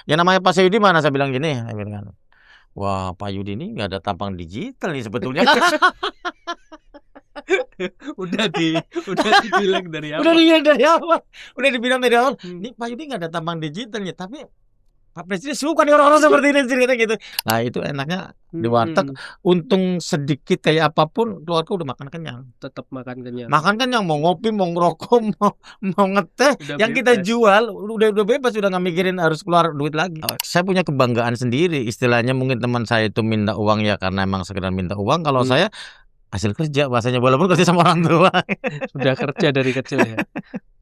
Ya namanya Pak Yudi mana, saya bilang gini, saya bilang kan, wah Pak Yudi ini nggak ada tampang digital nih sebetulnya. Udah dibilang dari Udah awal. dilihat dari awal, udah dibilang dari awal, Hmm. nih Pak Yudi nggak ada tampang digitalnya, tapi Pak Presiden suka nih orang-orang seperti ini cerita gitu. Nah itu enaknya di warteg, untung sedikit kayak apapun keluarga udah makan kenyang. Tetap makan kenyang. Makan kenyang, mau ngopi, mau ngerokok, mau ngeteh, Udah yang kita bebas. jual udah bebas, udah nggak mikirin harus keluar duit lagi. Saya punya kebanggaan sendiri, istilahnya mungkin teman saya itu minta uang ya karena emang sekedar minta uang. Kalau saya hasil kerja bahasanya, walaupun kerja sama orang tua. Sudah kerja dari kecil ya.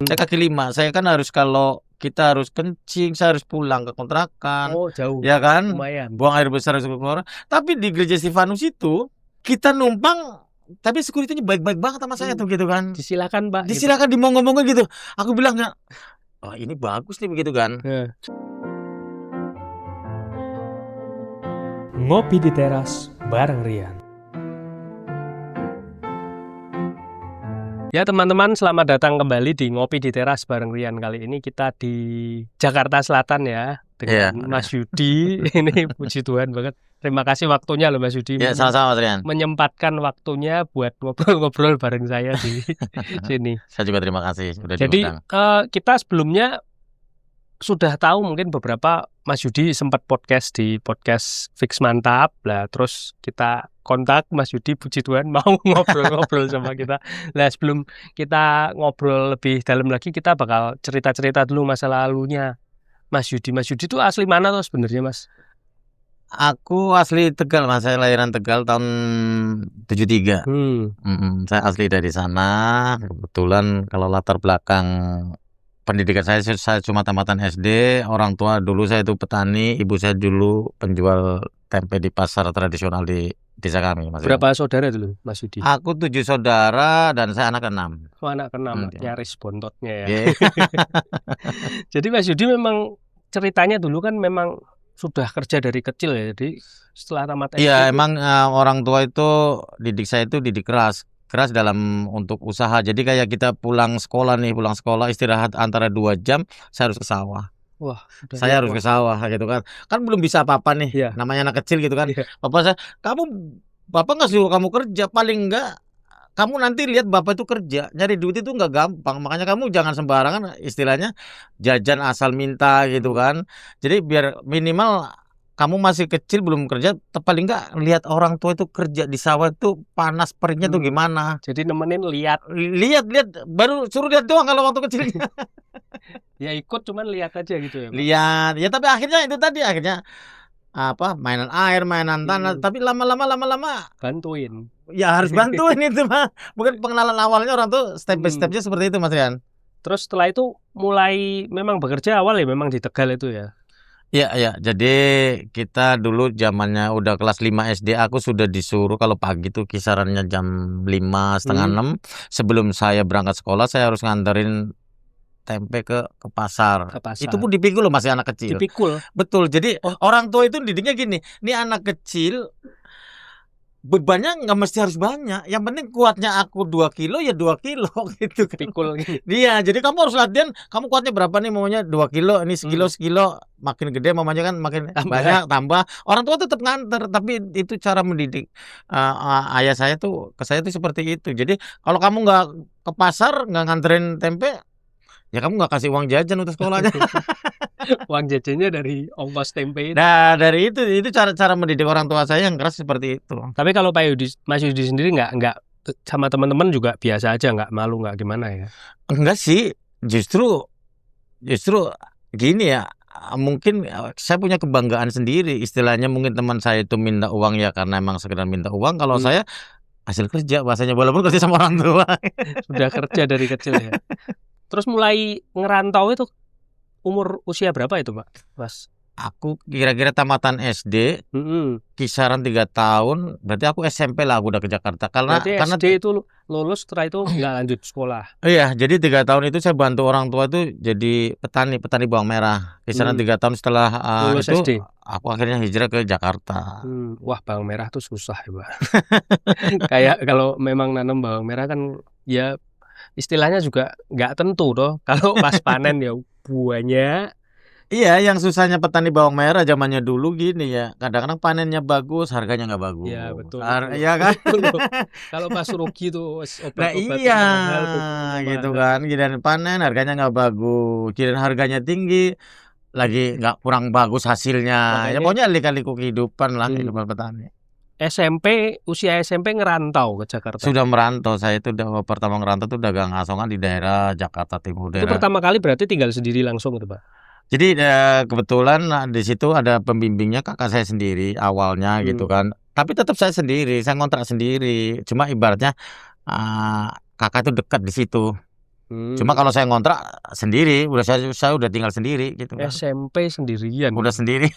Saya kaki lima, saya kan harus, kalau kita harus kencing, saya harus pulang ke kontrakan. Oh jauh. Ya kan, Lumayan. buang air besar harus keluar. Tapi di gereja Stefanus itu kita numpang, tapi security-nya baik-baik banget sama saya tuh gitu kan. Disilakan Pak. Disilakan, dimonggo-monggo gitu. Aku bilang nggak, oh ini bagus nih begitu kan. Ngopi di teras bareng Rian. Ya teman-teman, selamat datang kembali di Ngopi di Teras bareng Rian. Kali ini kita di Jakarta Selatan ya, dengan Mas Yudi. Ini puji Tuhan banget. Terima kasih waktunya loh Mas Yudi. Ya sama-sama Mas Rian. Menyempatkan waktunya buat ngobrol-ngobrol bareng saya di sini. Saya juga terima kasih sudah diundang. Jadi kita sebelumnya sudah tahu mungkin beberapa, Mas Yudi sempat podcast di podcast Fix Mantap lah, terus kita kontak Mas Yudi, puji Tuhan mau ngobrol-ngobrol sama kita. Nah sebelum kita ngobrol lebih dalam lagi, kita bakal cerita-cerita dulu masa lalunya Mas Yudi. Mas Yudi itu asli mana tuh sebenarnya Mas? Aku asli Tegal Mas, saya lahiran Tegal tahun 73. Saya asli dari sana. Kebetulan kalau latar belakang pendidikan saya cuma tamatan SD. Orang tua dulu saya itu petani, ibu saya dulu penjual tempe di pasar tradisional di desa kami. Mas. Berapa saudara dulu Mas Yudi? Aku 7 saudara dan saya anak ke-6. Oh, anak ke-6, nyaris bontotnya ya. Yeah. Jadi Mas Yudi memang ceritanya dulu kan memang sudah kerja dari kecil ya. Jadi setelah tamat SD. Iya, emang orang tua itu didik saya itu didik keras dalam untuk usaha. Jadi kayak kita pulang sekolah istirahat antara 2 jam, saya harus ke sawah. Wah, saya harus ke sawah gitu kan. Kan belum bisa apa-apa nih, namanya anak kecil gitu kan. Bapak saya, Bapak nggak suruh kamu kerja, paling enggak kamu nanti lihat Bapak itu kerja. Nyari duit itu nggak gampang, makanya kamu jangan sembarangan, istilahnya jajan asal minta gitu kan. Jadi biar minimal kamu masih kecil belum kerja, paling enggak lihat orang tua itu kerja di sawah itu panas perihnya tuh gimana. Jadi nemenin lihat baru suruh lihat doang kalau waktu kecilnya. Ya ikut cuman lihat aja gitu ya. Lihat ya, tapi akhirnya itu tadi, mainan air, mainan tanah, tapi lama-lama bantuin. Ya harus bantuin itu mah. Mungkin pengenalan awalnya orang tuh step by stepnya seperti itu Mas Rian. Terus setelah itu mulai memang bekerja awal ya memang di Tegal itu ya. Iya, jadi kita dulu zamannya udah kelas 5 SD, aku sudah disuruh kalau pagi tuh kisarannya jam 5, setengah 6, sebelum saya berangkat sekolah saya harus nganterin tempe ke pasar. Itu pun dipikul loh, masih anak kecil. Dipikul? Betul, jadi orang tua itu didiknya gini, ini anak kecil bebannya nggak mesti harus banyak, yang penting kuatnya aku 2 kilo ya 2 kilo gitu kan. Pikul gitu. Iya, jadi kamu harus latihan, kamu kuatnya berapa nih, maunya 2 kilo, ini sekilo, makin gede mamanya kan makin banyak tambah. Orang tua tetap nganter, tapi itu cara mendidik ayah saya tuh ke saya tuh seperti itu. Jadi kalau kamu nggak ke pasar, nggak nganterin tempe, ya kamu nggak kasih uang jajan untuk sekolahnya. Uang jajannya dari ongkos tempe itu. Nah dari itu cara mendidik orang tua saya yang keras seperti itu. Tapi kalau Mas Yudi sendiri nggak sama teman-teman juga biasa aja, nggak malu, nggak gimana ya? Enggak sih, justru gini ya, mungkin saya punya kebanggaan sendiri, istilahnya mungkin teman saya itu minta uang ya karena emang sekedar minta uang. Kalau saya hasil kerja bahasanya, walaupun kerja sama orang tua. Sudah kerja dari kecil ya. Terus mulai ngerantau itu umur usia berapa itu Pak, Mas? Aku kira-kira tamatan SD, kisaran 3 tahun, berarti aku SMP lah aku udah ke Jakarta. Karena SD itu lulus, setelah itu nggak lanjut sekolah. Iya, jadi 3 tahun itu saya bantu orang tua itu jadi petani bawang merah. Kisaran 3 tahun setelah lulus itu SD. Aku akhirnya hijrah ke Jakarta. Wah, bawang merah tuh susah ya Pak. Kayak kalau memang nanam bawang merah kan ya istilahnya juga nggak tentu toh. Kalau pas panen ya buahnya Iya, yang susahnya petani bawang merah zamannya dulu gini ya, kadang-kadang panennya bagus, harganya nggak Ya bagus. betul itu loh. Iya kan? Itu loh. Kalau pas rugi tuh Nah obat-obatannya iya, mahal, pupuknya gitu mahal. kan. Giliran panen harganya nggak bagus, giliran harganya tinggi, lagi nggak kurang bagus hasilnya. Ya Makanya pokoknya lika-liku kehidupan lah, hmm, kehidupan petani. usia SMP ngerantau ke Jakarta. Sudah merantau, saya itu udah pertama ngerantau tuh dagang asongan di daerah Jakarta Timur, Itu daerah. pertama kali berarti tinggal sendiri langsung gitu, Pak? Jadi kebetulan di situ ada pembimbingnya kakak saya sendiri awalnya gitu kan. Tapi tetap saya sendiri, saya ngontrak sendiri. Cuma ibaratnya kakak itu dekat di situ. Cuma kalau saya ngontrak sendiri, saya udah tinggal sendiri gitu kan. SMP sendirian. Udah sendiri.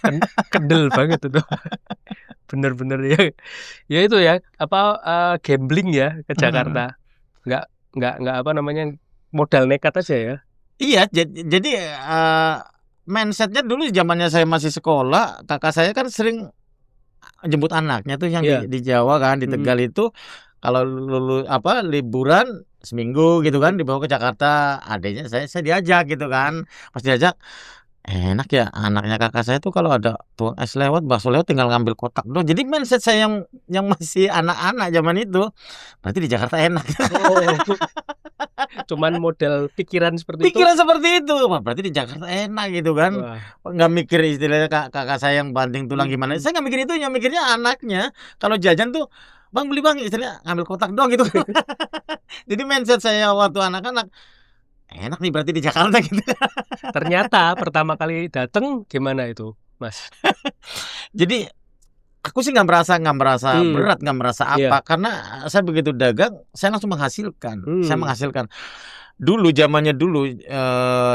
Kendel banget itu. Bener-bener ya. Ya itu ya, gambling ya ke Jakarta. Nggak apa namanya, modal nekat aja ya. Iya, jadi mindsetnya dulu zamannya saya masih sekolah, kakak saya kan sering jemput anaknya tuh yang di Jawa kan, di Tegal itu kalau liburan seminggu gitu kan dibawa ke Jakarta, adanya saya diajak gitu kan. Pas diajak, enak ya anaknya kakak saya tuh kalau ada tuang es lewat, bakso lewat tinggal ngambil kotak doang. Jadi mindset saya yang masih anak-anak zaman itu, berarti di Jakarta enak. Cuman model pikiran seperti itu. Wah, berarti di Jakarta enak gitu kan. Nggak mikir istilahnya kakak saya yang banting tulang gimana. Saya nggak mikir itu, yang mikirnya anaknya. Kalau jajan tuh, bang beli bang, istilahnya ngambil kotak doang gitu. Jadi mindset saya waktu anak-anak, enak nih berarti di Jakarta gitu. Ternyata pertama kali dateng gimana itu, Mas? Jadi aku sih nggak merasa berat, nggak merasa apa, karena saya begitu dagang, saya langsung menghasilkan. Saya menghasilkan. Dulu zamannya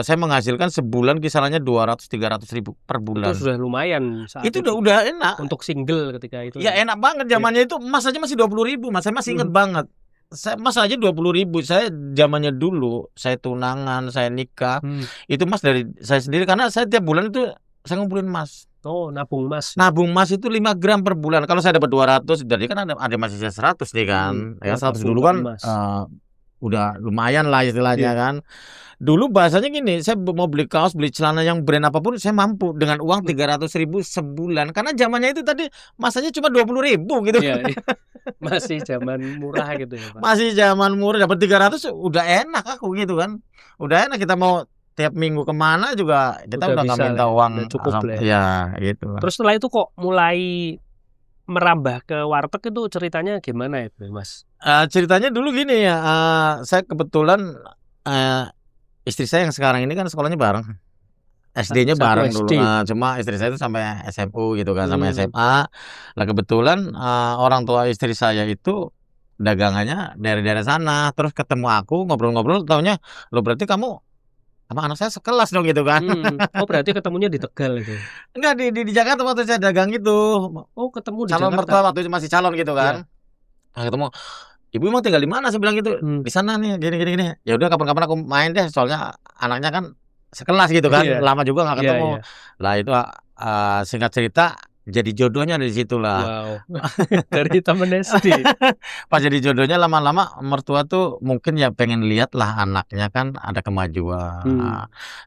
saya menghasilkan sebulan kisarannya 200-300 ribu per bulan. Itu sudah lumayan saat itu. Udah enak. Untuk single ketika itu. Ya enak banget zamannya itu, emas aja masih 20 ribu, Mas. Saya masih ingat banget. Emas aja 20 ribu. Saya zamannya dulu, saya tunangan, saya nikah, itu emas dari saya sendiri, karena saya tiap bulan itu saya ngumpulin emas. Oh, nabung emas. Nabung emas itu 5 gram per bulan. Kalau saya dapat 200, jadi kan ada masih 100 nih kan. Ya 100 dulu kan udah lumayan lah istilahnya kan. Dulu bahasanya gini, saya mau beli kaos, beli celana yang brand apapun, saya mampu dengan uang 300 ribu sebulan. Karena zamannya itu tadi masanya cuma 20 ribu gitu. Masih zaman murah gitu ya, Pak. Masih zaman murah, dapat 300 udah enak aku gitu kan. Udah enak, kita mau tiap minggu kemana juga kita udah nggak minta uang. Cukup lah ya gitu. Terus setelah itu kok mulai merambah ke warteg, itu ceritanya gimana itu, Mas? Ceritanya dulu gini ya, saya kebetulan istri saya yang sekarang ini kan sekolahnya bareng, SD-nya bareng dulu. Cuma istri saya itu sampai SMU gitu kan, sampai SMA. Lah kebetulan orang tua istri saya itu dagangannya dari daerah sana. Terus ketemu aku, ngobrol-ngobrol, taunya, lo berarti kamu sama anak saya sekelas dong gitu kan. Oh, berarti ketemunya di Tegal itu? Enggak, di Jakarta waktu saya dagang itu. Oh, ketemu di calon Jakarta. Mertua waktu itu masih calon gitu kan. Nah, ketemu, ibu emang tinggal di mana? Saya bilang gitu. Di sana nih, gini. Ya udah, kapan-kapan aku main deh, soalnya anaknya kan sekelas gitu kan. Lama juga nggak ketemu. Lah itu singkat cerita, jadi jodohnya dari situ lah. Wow. Dari temen SD. Pas jadi jodohnya, lama-lama mertua tuh mungkin ya pengen lihat lah anaknya kan ada kemajuan.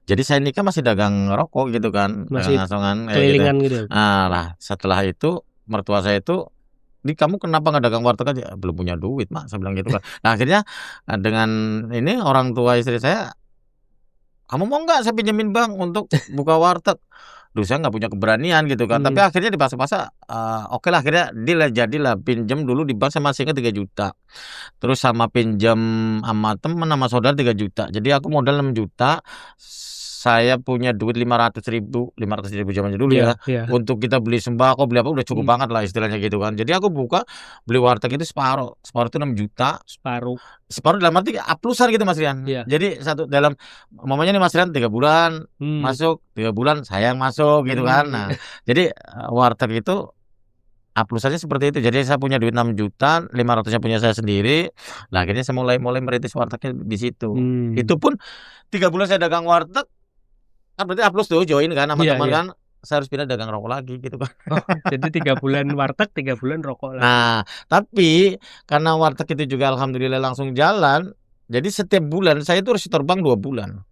Jadi saya nikah masih dagang rokok gitu kan, masih asongan kelilingan gitu. Lah setelah itu mertua saya itu, kamu kenapa nggak dagang warteg aja? Belum punya duit, Mak, saya bilang gitu kan. Nah akhirnya dengan ini orang tua istri saya, kamu mau nggak saya pinjemin bang untuk buka warteg? Duh, saya nggak punya keberanian gitu kan. Tapi akhirnya dipaksa-paksa, oke lah, akhirnya deal lah, jadilah. Pinjam dulu di bank, saya masih ingat 3 juta. Terus sama pinjam sama teman, sama saudara 3 juta. Jadi aku modal 6 juta. Saya punya duit 500 ribu zamannya dulu ya. Untuk kita beli sembako, beli apa, udah cukup banget lah istilahnya gitu kan. Jadi aku beli warteg itu separuh itu 6 juta. Separuh dalam arti aplusan gitu, Mas Rian. Jadi satu dalam, mamanya nih Mas Rian 3 bulan masuk, 3 bulan saya yang masuk gitu kan. Nah, jadi warteg itu aplusannya seperti itu. Jadi saya punya duit 6 juta, 500-nya punya saya sendiri. Nah, akhirnya saya mulai merintis wartegnya di situ. Itu pun 3 bulan saya dagang warteg, kan berarti aplus tuh, join kan sama teman kan. Saya harus pindah dagang rokok lagi gitu kan. Jadi 3 bulan warteg, 3 bulan rokok lagi. Nah, tapi karena warteg itu juga alhamdulillah langsung jalan, jadi setiap bulan saya itu harus terbang 2 bulan.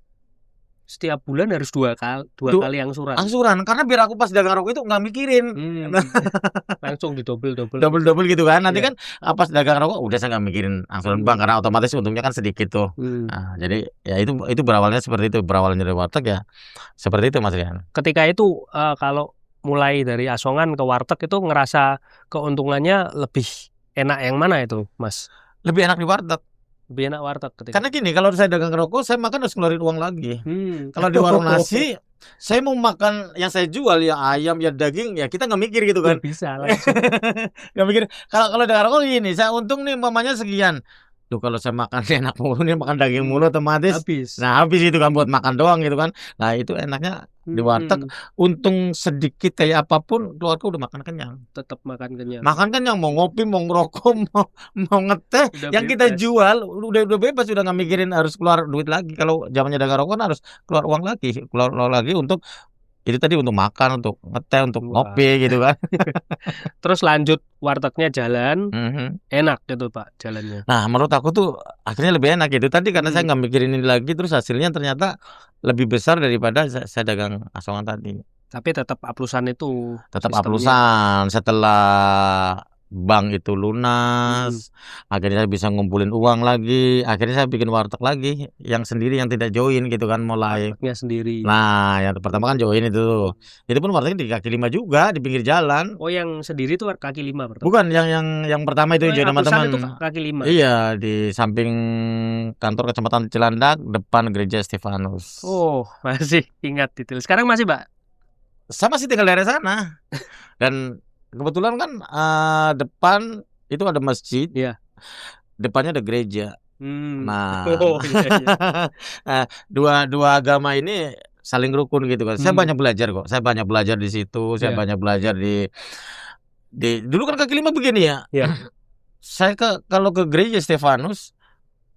setiap bulan harus dua kali angsuran. Angsuran, karena biar aku pas dagang rokok itu nggak mikirin. Langsung didobel Double gitu kan. Nanti kan pas dagang rokok udah saya nggak mikirin angsuran bank, karena otomatis untungnya kan sedikit tuh. Nah, jadi ya itu berawalnya seperti itu, berawalnya dari warteg ya seperti itu Mas Rian. Ketika itu kalau mulai dari asongan ke warteg itu ngerasa keuntungannya lebih enak yang mana itu Mas? Lebih enak di warteg. Lebih enak warteg ketika. Karena gini, kalau saya dagang rokok, saya makan harus ngeluarin uang lagi. Kalau di warung nasi, saya mau makan yang saya jual ya ayam ya daging ya kita nggak mikir gitu kan. Bisa langsung. Nggak mikir. Kalau dagang rokok gini, saya untung nih mamanya sekian. Tuh kalau saya makan enak mulu nih, makan daging mulu otomatis habis. Nah habis itu kan buat makan doang gitu kan. Nah itu enaknya di warteg, untung sedikit kayak apapun keluarga udah makan kenyang. Tetap makan kenyang. Makan kenyang, mau ngopi, mau ngerokok, mau ngeteh, udah yang bebas. Kita jual udah bebas, udah nggak mikirin harus keluar duit lagi. Kalau zamannya dagang rokok harus keluar uang lagi untuk itu tadi, untuk makan, untuk ngeteh, untuk ngopi gitu kan. Terus lanjut wartegnya jalan, enak gitu Pak jalannya. Nah menurut aku tuh akhirnya lebih enak gitu tadi, karena saya nggak mikirin ini lagi, terus hasilnya ternyata lebih besar daripada saya dagang asongan tadi. Tapi tetap aplusan itu. Tetap aplusan setelah bank itu lunas, akhirnya saya bisa ngumpulin uang lagi, akhirnya saya bikin warteg lagi yang sendiri, yang tidak join gitu kan, mulai wartegnya sendiri. Nah yang pertama kan join itu pun wartegnya di kaki 5 juga, di pinggir jalan. Oh yang sendiri itu kaki 5 pertama? Bukan, yang pertama itu join sama teman. Itu kaki 5? Iya, di samping kantor kecamatan Cilandak, depan gereja Stefanus. Oh masih ingat detail. Sekarang masih Pak? Saya masih tinggal daerah sana. Dan kebetulan kan depan itu ada masjid, depannya ada gereja. Nah, dua agama ini saling rukun gitu kan. Saya banyak belajar kok. Saya banyak belajar di situ. Saya banyak belajar di dulu kan kaki 5 begini ya. Saya kalau ke gereja Stefanus,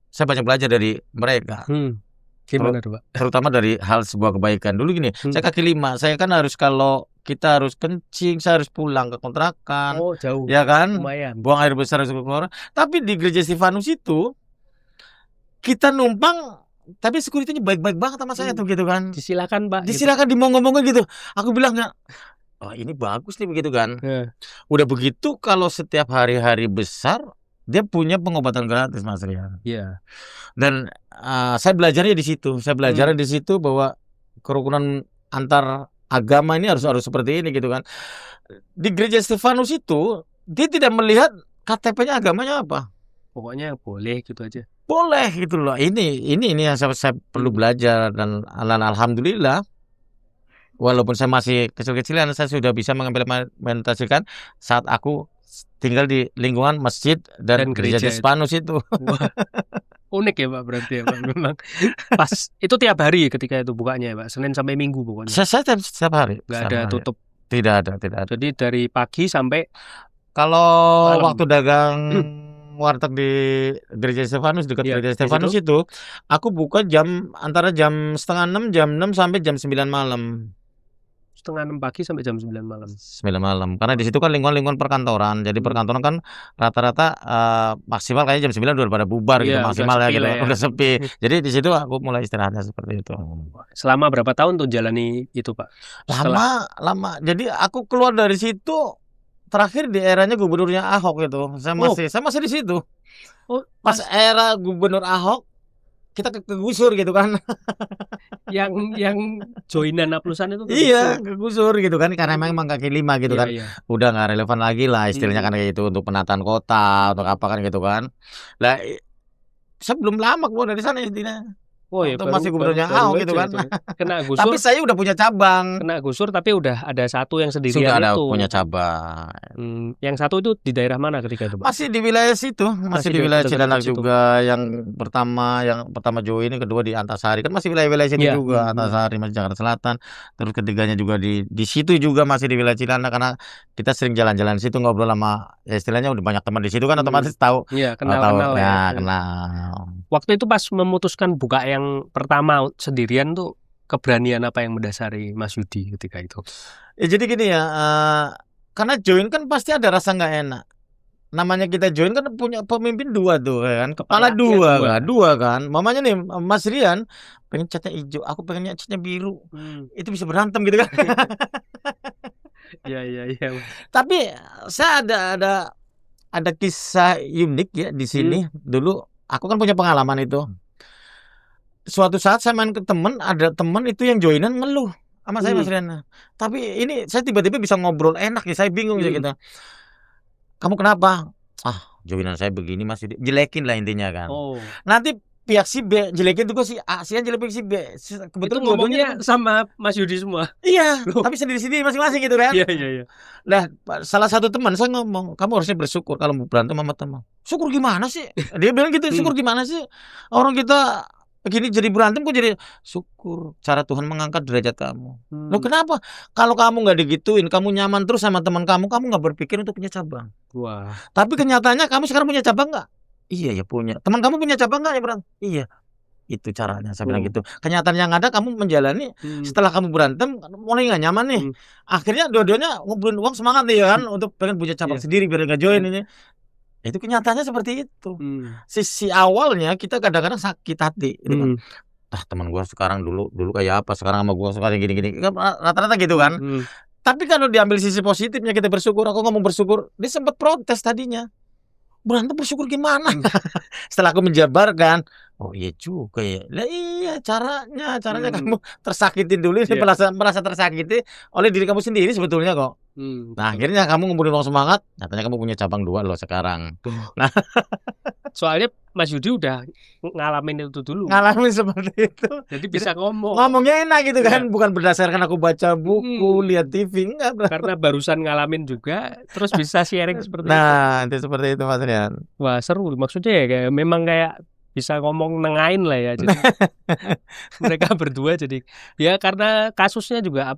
saya banyak belajar dari mereka. Gimana tuh Pak? Terutama dari hal sebuah kebaikan. Dulu gini, saya kaki 5, saya kan harus, kalau kita harus kencing, saya harus pulang ke kontrakan. Oh jauh. Ya kan? Lumayan. Buang air besar harus keluar. Tapi di gereja Stefanus itu kita numpang, tapi security-nya baik-baik banget sama saya tuh gitu kan. Disilakan Pak. Disilakan gitu. Dimongong-mongong gitu. Aku bilang nggak, oh ini bagus nih begitu kan. Udah begitu, kalau setiap hari-hari besar dia punya pengobatan gratis Mas Rian. Iya. Dan saya belajarnya di situ. Saya belajarnya di situ bahwa kerukunan antar agama ini harus seperti ini gitu kan. Di gereja Stefanus itu dia tidak melihat KTP-nya agamanya apa. Pokoknya boleh gitu aja. Boleh gitu loh. Ini yang saya perlu belajar, dan alhamdulillah walaupun saya masih kecil-kecilan, saya sudah bisa mengimplementasikan saat aku tinggal di lingkungan masjid dan gereja Stefanus itu. Unik ya Pak berarti ya Pak. Memang pas itu tiap hari ketika itu bukanya ya Pak, Senin sampai Minggu pokoknya. Saya setiap hari. Nggak ada tutup. Tidak ada. Jadi dari pagi sampai kalau malam. Waktu dagang warteg di gereja Stefanus, dekat gereja Stefanus itu, aku buka antara jam 5:30, jam 6 sampai jam 9 malam. 5:30 pagi sampai jam 9 malam. 9 malam. Karena di situ kan lingkungan perkantoran. Jadi perkantoran kan rata-rata maksimal kayaknya jam 9 udah pada bubar gitu, maksimal ya gitu. Udah sepi. Jadi di situ aku mulai istirahatnya seperti itu. Selama berapa tahun tuh jalani itu Pak? Lama. Jadi aku keluar dari situ terakhir di eranya gubernurnya Ahok itu. Saya masih di situ. Oh, pas era gubernur Ahok kita kegusur gitu kan. yang joinan aplusan itu kegusur gitu kan, karena memang kaki 5 gitu kan. Udah nggak relevan lagi lah istilahnya kan kayak gitu, untuk penataan kota atau apa kan gitu kan. Lah saya belum lama keluar dari sana intinya. Oh iya, masih gubernurnya Ahok gitu kan. Kena gusur. Tapi saya udah punya cabang. Kena gusur tapi udah ada satu yang sendirian itu. Sudah ada itu. punya cabang. Yang satu itu di daerah mana ketika itu Pak? Masih di wilayah situ, masih di wilayah Cilandak juga. Yang pertama join, ini kedua di Antasari, kan masih wilayah situ juga. Antasari masih Jakarta Selatan. Terus ketiganya juga di situ juga masih di wilayah Cilandak, karena kita sering jalan-jalan situ, ngobrol sama istilahnya udah banyak teman di situ kan, otomatis tahu. Iya, kenal ya. Kenal. Waktu itu pas memutuskan buka yang pertama sendirian tuh, keberanian apa yang mendasari Mas Yudi ketika itu? Jadi gini ya, karena join kan pasti ada rasa nggak enak. namanya kita join kan punya pemimpin 2 tuh kan, kepala Kepala 2 2. kan, 2 kan. Mamanya nih Mas Rian pengen catnya hijau, aku pengennya catnya biru. Itu bisa berantem gitu kan. Iya. Tapi saya ada kisah unik ya di sini. Dulu aku kan punya pengalaman itu. Suatu saat saya main ke temen, ada temen itu yang joinan ngeluh sama saya Mas Rian. Tapi ini saya tiba-tiba bisa ngobrol enak ya, saya bingung ya gitu. Kamu kenapa? Ah, joinan saya begini Mas, jelekin lah intinya kan. Nanti pihak si B jelekin juga si A, si A jelekin si B. Kebetulan ngomongnya sama Mas Yudi semua. Iya, tapi sendiri-sendiri masing-masing gitu kan. Iya. Nah, salah satu teman saya ngomong, kamu harusnya bersyukur kalau mau berantem sama teman. Syukur gimana sih? Dia bilang gitu, syukur gimana sih? Orang kita begini jadi berantem kok jadi syukur. Cara Tuhan mengangkat derajat kamu. Loh kenapa? Kalau kamu nggak digituin, kamu nyaman terus sama teman kamu nggak berpikir untuk punya cabang. Wah. Tapi kenyataannya kamu sekarang punya cabang nggak? Iya ya punya. Teman kamu punya cabang nggak ya berantem? Iya. Itu caranya saya bilang gitu. Kenyataan yang ada kamu menjalani setelah kamu berantem mulai nggak nyaman nih. Akhirnya dua-duanya ngumpulin uang semangat nih kan untuk pengen punya cabang sendiri biar nggak join ini. Itu kenyataannya seperti itu. Sisi awalnya kita kadang-kadang sakit hati gitu kan. Teman gua sekarang dulu kayak apa, sekarang sama gua sekarang gini-gini. Kan rata-rata gitu kan. Tapi kalau diambil sisi positifnya kita bersyukur, aku ngomong bersyukur, dia sempat protes tadinya. Berantem bersyukur gimana? Setelah aku menjabarkan, oh iya juga ya. Lah iya caranya kamu tersakitin dulu, merasa tersakiti oleh diri kamu sendiri sebetulnya kok. Nah akhirnya kamu ngumpulin uang semangat, nyatanya kamu punya cabang 2 loh sekarang. Nah soalnya Mas Yudi udah ngalamin itu dulu. Ngalamin seperti itu. Jadi bisa ngomongnya enak gitu kan, bukan berdasarkan aku baca buku, lihat TV, enggak. Karena barusan ngalamin juga, terus bisa sharing seperti itu. Nah, itu seperti itu Mas Rian. Wah seru, maksudnya ya memang kayak bisa ngomong nengain lah ya. Jadi mereka berdua jadi ya karena kasusnya juga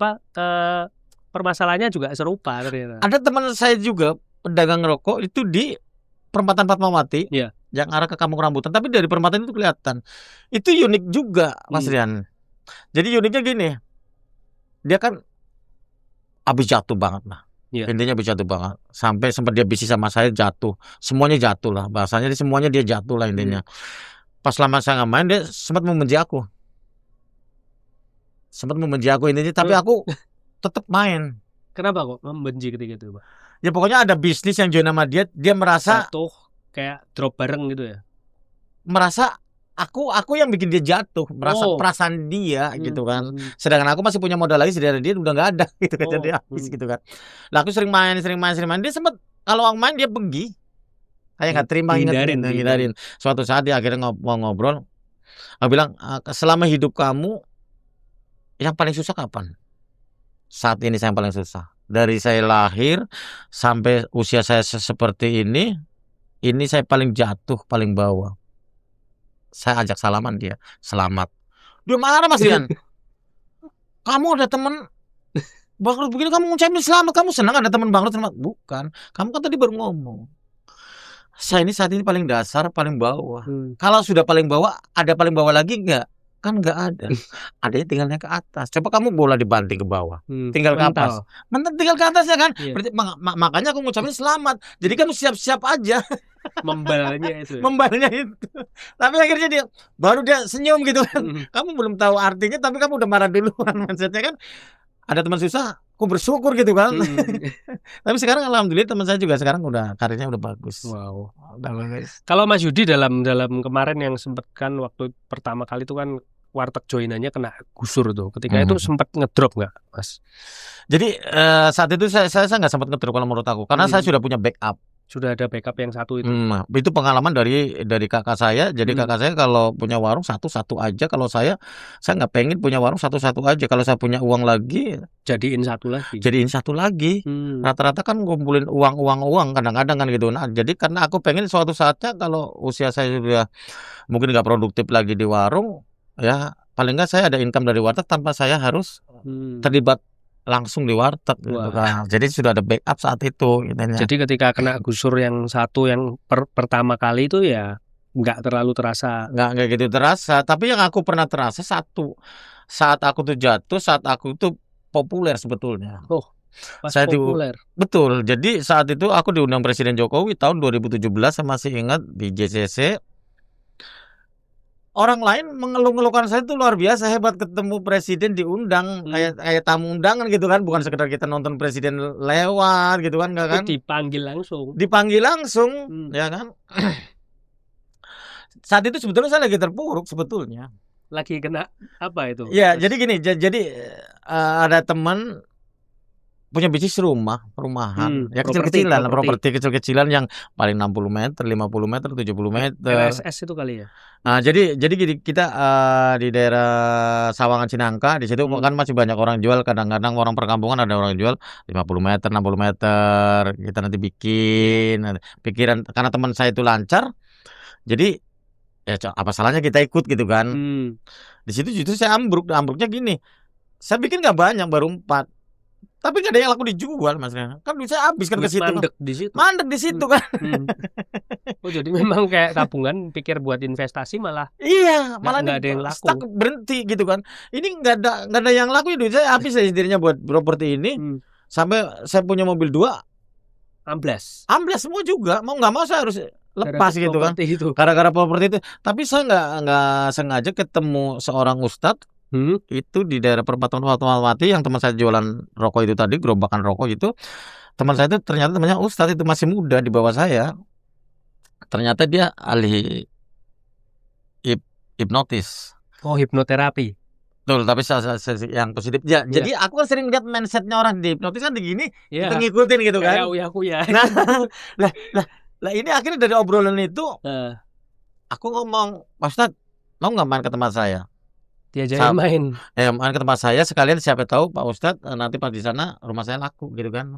permasalahannya juga serupa ternyata. Ada teman saya juga pedagang rokok itu di perempatan Fatmawati, yang arah ke Kampung Rambutan, tapi dari perempatan itu kelihatan. Itu unik juga Mas Rian. Jadi uniknya gini, dia kan habis jatuh banget lah. Intinya habis jatuh banget. Sampai sempat dia bisnis sama saya jatuh. Semuanya jatuh lah. Bahasanya semuanya dia jatuh lah intinya. Pas lama saya nggak main dia sempat membenci aku. Intinya, tapi aku tetap main. Kenapa kok membenci ketika itu, Pak? Ya pokoknya ada bisnis yang join sama dia merasa jatuh kayak drop bareng gitu ya. Merasa aku yang bikin dia jatuh, merasa perasaan dia gitu kan. Sedangkan aku masih punya modal lagi, sedangkan dia udah nggak ada gitu kan, jadi habis gitu kan. Lah aku sering main. Dia sempat kalau main dia pergi. Kayak nggak terima, hindarin. Suatu saat dia akhirnya ngobrol. Aku bilang, selama hidup kamu yang paling susah kapan? Saat ini saya yang paling susah. Dari saya lahir sampai usia saya seperti ini saya paling jatuh, paling bawah. Saya ajak salaman dia, selamat. Dia marah Mas Rian. Kamu ada teman bangkrut begini kamu ngucapin selamat, kamu senang ada teman bangkrut selamat? Bukan, kamu kan tadi baru ngomong. Saya ini saat ini paling dasar, paling bawah. Kalau sudah paling bawah, ada paling bawah lagi enggak? Kan enggak ada. Adanya tinggal naik ke atas. Coba kamu bola dibanting ke bawah, tinggal ke atas. Tinggal ke atas ya kan? Berarti makanya aku ngucapin selamat. Jadi kamu siap-siap aja. Membalnya itu. Tapi akhirnya dia senyum gitu kan. Kamu belum tahu artinya tapi kamu udah marah duluan. Mindsetnya kan ada teman susah, aku bersyukur gitu kan. Tapi sekarang alhamdulillah teman saya juga sekarang udah karirnya udah bagus. Wow. Kalau Mas Yudi dalam kemarin yang sempat kan waktu pertama kali itu kan warteg joinannya kena gusur tuh. Ketika itu sempat ngedrop nggak, Mas? Jadi saat itu saya nggak sempat ngedrop kalau menurut aku, karena saya sudah punya backup. Sudah ada backup yang satu itu. Itu pengalaman dari kakak saya. Jadi kakak saya kalau punya warung satu aja. Kalau saya nggak pengen punya warung satu aja. Kalau saya punya uang lagi, jadiin satu lagi. Rata-rata kan ngumpulin uang kadang-kadang kan gitu. Nah, jadi karena aku pengen suatu saatnya kalau usia saya sudah mungkin nggak produktif lagi di warung, ya paling nggak saya ada income dari warteg tanpa saya harus terlibat langsung di warteg gitu kan. Jadi sudah ada backup saat itu gitu. Jadi ketika kena gusur yang satu yang pertama kali itu ya nggak terlalu terasa. Nggak gitu terasa. Tapi yang aku pernah terasa saat aku tuh jatuh, saat aku tuh populer sebetulnya. Pas Saya populer. betul. Jadi saat itu aku diundang Presiden Jokowi tahun 2017, saya masih ingat di JCC. Orang lain mengeluh-ngeluhkan saya itu luar biasa hebat, ketemu presiden diundang kayak tamu undangan gitu kan, bukan sekedar kita nonton presiden lewat gitu kan, enggak kan? Dipanggil langsung. Dipanggil langsung, ya kan? Saat itu sebetulnya saya lagi terpuruk sebetulnya. Lagi kena apa itu? Ya, jadi gini, jadi ada teman punya bisnis perumahan, ya kecil-kecilan, properti kecil-kecilan yang paling 60 meter, 50 meter, 70 meter. RSS itu kali ya? Nah, jadi gini, kita di daerah Sawangan Cinangka, di situ kan masih banyak orang jual, kadang-kadang orang perkampungan ada orang jual 50 meter, 60 meter, kita nanti bikin, pikiran, karena teman saya itu lancar, jadi ya apa salahnya kita ikut gitu kan. Di situ justru saya ambruknya gini, saya bikin gak banyak, baru 4. Tapi gak ada yang laku dijual, Mas Rian. Kan bisa habis kan ke situ. Mandek di situ kan. Oh, jadi memang kayak tabungan, pikir buat investasi malah. Iya, malah nggak ada yang laku. Stuck, berhenti gitu kan. Ini nggak ada yang laku, duit saya habis saya sendirinya buat properti ini. Sampai saya punya mobil 2. Amblas semua juga. Mau nggak mau saya harus lepas gitu kan. Gara-gara properti itu. Tapi saya nggak sengaja ketemu seorang ustadz. Itu di daerah perempatan Fatmawati yang teman saya jualan rokok itu tadi, gerobakan rokok itu. Teman saya itu ternyata temannya ustadz, itu masih muda di bawah saya. Ternyata dia ahli hipnotis. Oh, hipnoterapi. Betul, tapi yang positif. Ya, jadi aku kan sering lihat mindsetnya orang di hipnotis kan begini, kita ngikutin gitu kan. Uya-uya. Nah, ini akhirnya dari obrolan itu, aku ngomong, Pak Ustadz, mau nggak main ke tempat saya? Diajarin main. Main ke tempat saya sekalian, siapa tahu Pak Ustadz nanti pas di sana rumah saya laku gitu kan.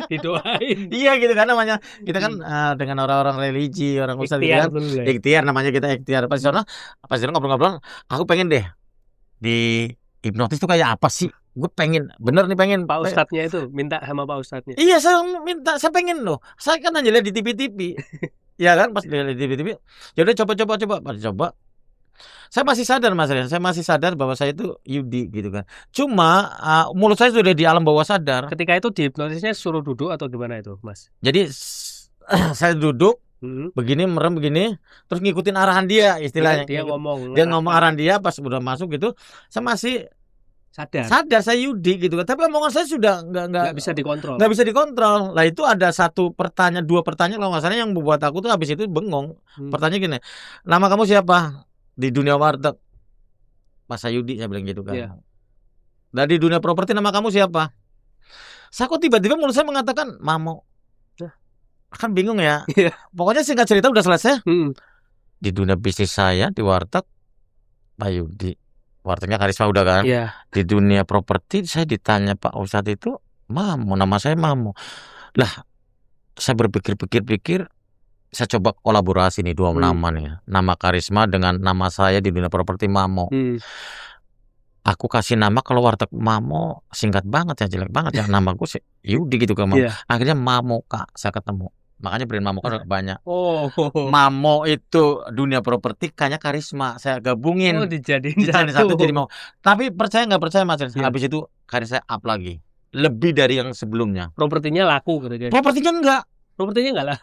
Didoain. Iya gitu kan, namanya kita kan dengan orang-orang religi, orang ustadz gitu kan. Ikhtiar namanya, kita ikhtiar. Pas di sana ngobrol-ngobrol, aku pengen deh di hipnotis tuh kayak apa sih? Gue pengen, bener nih pengen. Pak Ustadznya itu minta sama Pak Ustadznya. Iya, saya minta, saya pengen loh. Saya kan hanya lihat di TV-TV. Ya kan, pas lihat di TV-TV. Ya udah coba. Pas coba. Saya masih sadar, Mas Rian, saya masih sadar bahwa saya itu Yudi gitu kan. Cuma mulut saya sudah di alam bawah sadar. Ketika itu di hipnotisnya suruh duduk atau gimana itu, Mas? Jadi saya duduk begini, merem begini, terus ngikutin arahan dia istilahnya. Dia ngomong arahan dia, pas udah masuk gitu, saya masih sadar saya Yudi gitu kan. Tapi omongan saya sudah nggak bisa dikontrol. Nggak bisa dikontrol. Lah itu ada 2 pertanyaan kalau nggak salah yang membuat aku tuh habis itu bengong. Pertanyaan gini, nama kamu siapa? Di dunia warteg, Mas Yudi, saya bilang gitu kan. Nah, di dunia properti nama kamu siapa? Saya kok tiba-tiba mulut saya mengatakan Mamo. Kan bingung ya. Pokoknya singkat cerita udah selesai. Di dunia bisnis saya di warteg, Pak Yudi. Wartegnya Karisma udah kan. Di dunia properti saya ditanya Pak Ustadz itu Mamo, nama saya Mamo. Lah, saya berpikir-pikir, saya coba kolaborasi nih 2 nama nih, nama Karisma dengan nama saya di dunia properti Mamo. Aku kasih nama, kalau warteg Mamo singkat banget ya, jelek banget ya, nama gue sih Yudi gitu kan. Akhirnya Mamo Kak, saya ketemu. Makanya brand Mamo kan banyak. Mamo itu dunia properti, kayaknya Karisma saya gabungin. Dijadiin satu jadi Mamo. Tapi percaya nggak percaya Mas, habis itu karir saya up lagi, lebih dari yang sebelumnya. Propertinya laku gitu. Propertinya enggak lah.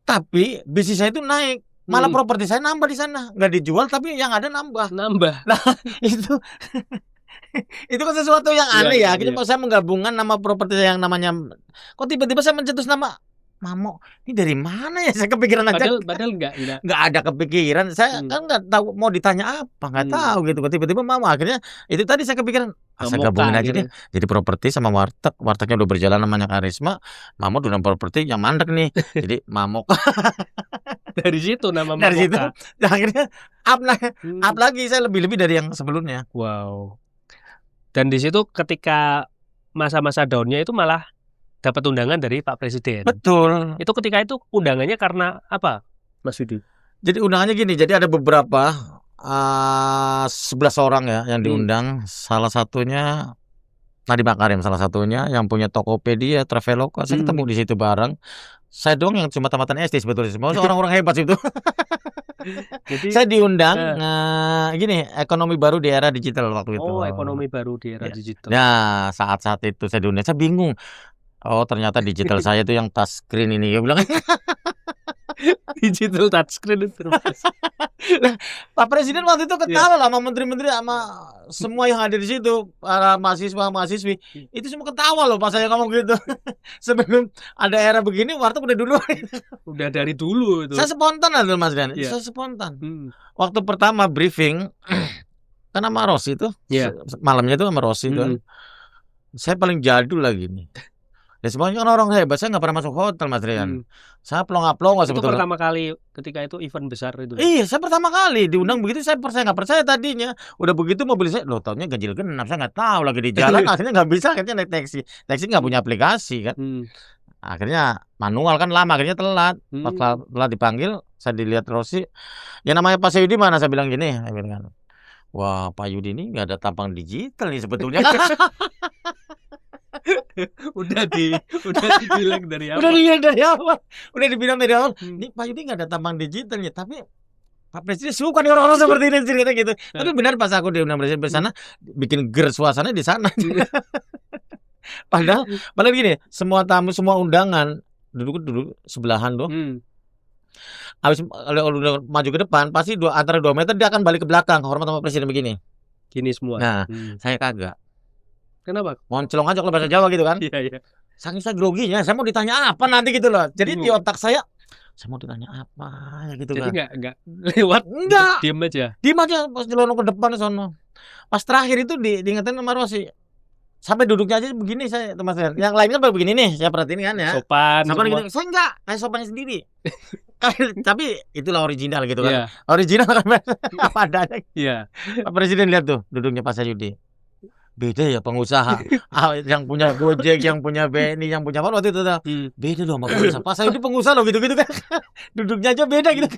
Tapi bisnis saya itu naik, malah properti saya nambah di sana, nggak dijual tapi yang ada nambah. Nah, itu kan sesuatu yang aneh ya. Akhirnya saya menggabungkan nama properti saya yang namanya, kok tiba-tiba saya mencetus nama Mamo. Ini dari mana ya? Saya kepikiran aja. Padahal nggak ada kepikiran. Saya kan nggak tahu mau ditanya apa, nggak tahu gitu. Tiba-tiba Mamo. Akhirnya itu tadi saya kepikiran, saya gabungin aja deh. Jadi properti sama warteg. Wartegnya udah berjalan namanya Karisma. Mamo dunia properti yang mandek nih. Jadi Mamo. Dari situ nama Mamo. Dari situ akhirnya up lagi, saya lebih dari yang sebelumnya. Wow. Dan di situ ketika masa-masa downnya itu malah dapat undangan dari Pak Presiden. Betul. Itu ketika itu undangannya karena apa, Mas Yudi? Jadi undangannya gini, jadi ada beberapa 11 orang ya yang diundang. Salah satunya Nadiem Makarim salah satunya, yang punya Tokopedia, Traveloka, saya ketemu di situ bareng. Saya doang yang cuma tamatan SD sebetulnya, semua orang-orang hebat itu. Jadi Saya diundang gini, ekonomi baru di era digital waktu itu. ekonomi baru di era digital. Nah, saat-saat itu saya diundang, saya bingung. Oh, ternyata digital saya itu yang touchscreen ini. Dia bilang, digital touchscreen itu. Pak Presiden waktu itu ketawa lah sama menteri-menteri, sama semua yang hadir di situ, para mahasiswa-mahasiswi. Itu semua ketawa loh pas saya ngomong gitu. Sebelum ada era begini, warteg udah dulu. Udah dari dulu itu. Saya spontan lah tuh Mas Rian. Saya spontan. Waktu pertama briefing kan sama Rosi itu. Malamnya itu sama Rosi itu. Saya paling jadul lagi nih. Ya semuanya kan orang hebat, saya nggak pernah masuk hotel Mas Rian. Saya plong-plong sebetulnya. Itu pertama kali ketika itu event besar itu. Iya, saya pertama kali diundang begitu, saya nggak percaya tadinya. Udah begitu mobil saya, loh taunya ganjil genap, saya nggak tahu lagi di jalan. Akhirnya nggak bisa, akhirnya naik taksi. Taksi nggak punya aplikasi kan. Akhirnya manual kan lama, akhirnya telat. Pas telat dipanggil, saya dilihat Rosi. Ya namanya Pak Sayudi mana, saya bilang gini, saya bilang, wah Pak Yudi ini nggak ada tampang digital nih sebetulnya. udah dibilang dari awal. Udah dibilang dari awal. Nih Pak Yudi nggak ada tampang digitalnya, tapi Pak Presiden suka nih orang-orang seperti ini cerita gitu. Tapi benar pas aku diundang Presiden di sana, bikin ger suasana di sana. Padahal gini, semua tamu, semua undangan duduk sebelahan tuh. Habis udah maju ke depan, pasti antara 2 meter dia akan balik ke belakang, hormat sama Presiden begini. Gini semua. Nah, saya kagak. Kenapa? Monclong aja kalau bahasa Jawa gitu kan. Iya. Saking saya groginya, saya mau ditanya apa nanti gitu loh. Jadi di otak saya mau ditanya apa ya gitu. Jadi kan. Enggak lewat. Enggak. Diem aja pas nyelonong ke depan sono. Pas terakhir itu diingetin sama Rosi. Sampai duduknya aja begini saya, Mas Rian. Yang lainnya begini nih, saya perhatiin kan ya. Sopan gitu. Saya enggak, kayak sopannya sendiri. Tapi itulah original gitu kan. Original kan apa adanya. Iya. Pak Presiden lihat tuh duduknya Pak Sayudi. Beda ya pengusaha. Yang punya Gojek, yang punya BNI, yang punya apa waktu itu beda dong sama pengusaha. Pas saya itu pengusaha loh gitu-gitu kan. Duduknya aja beda gitu.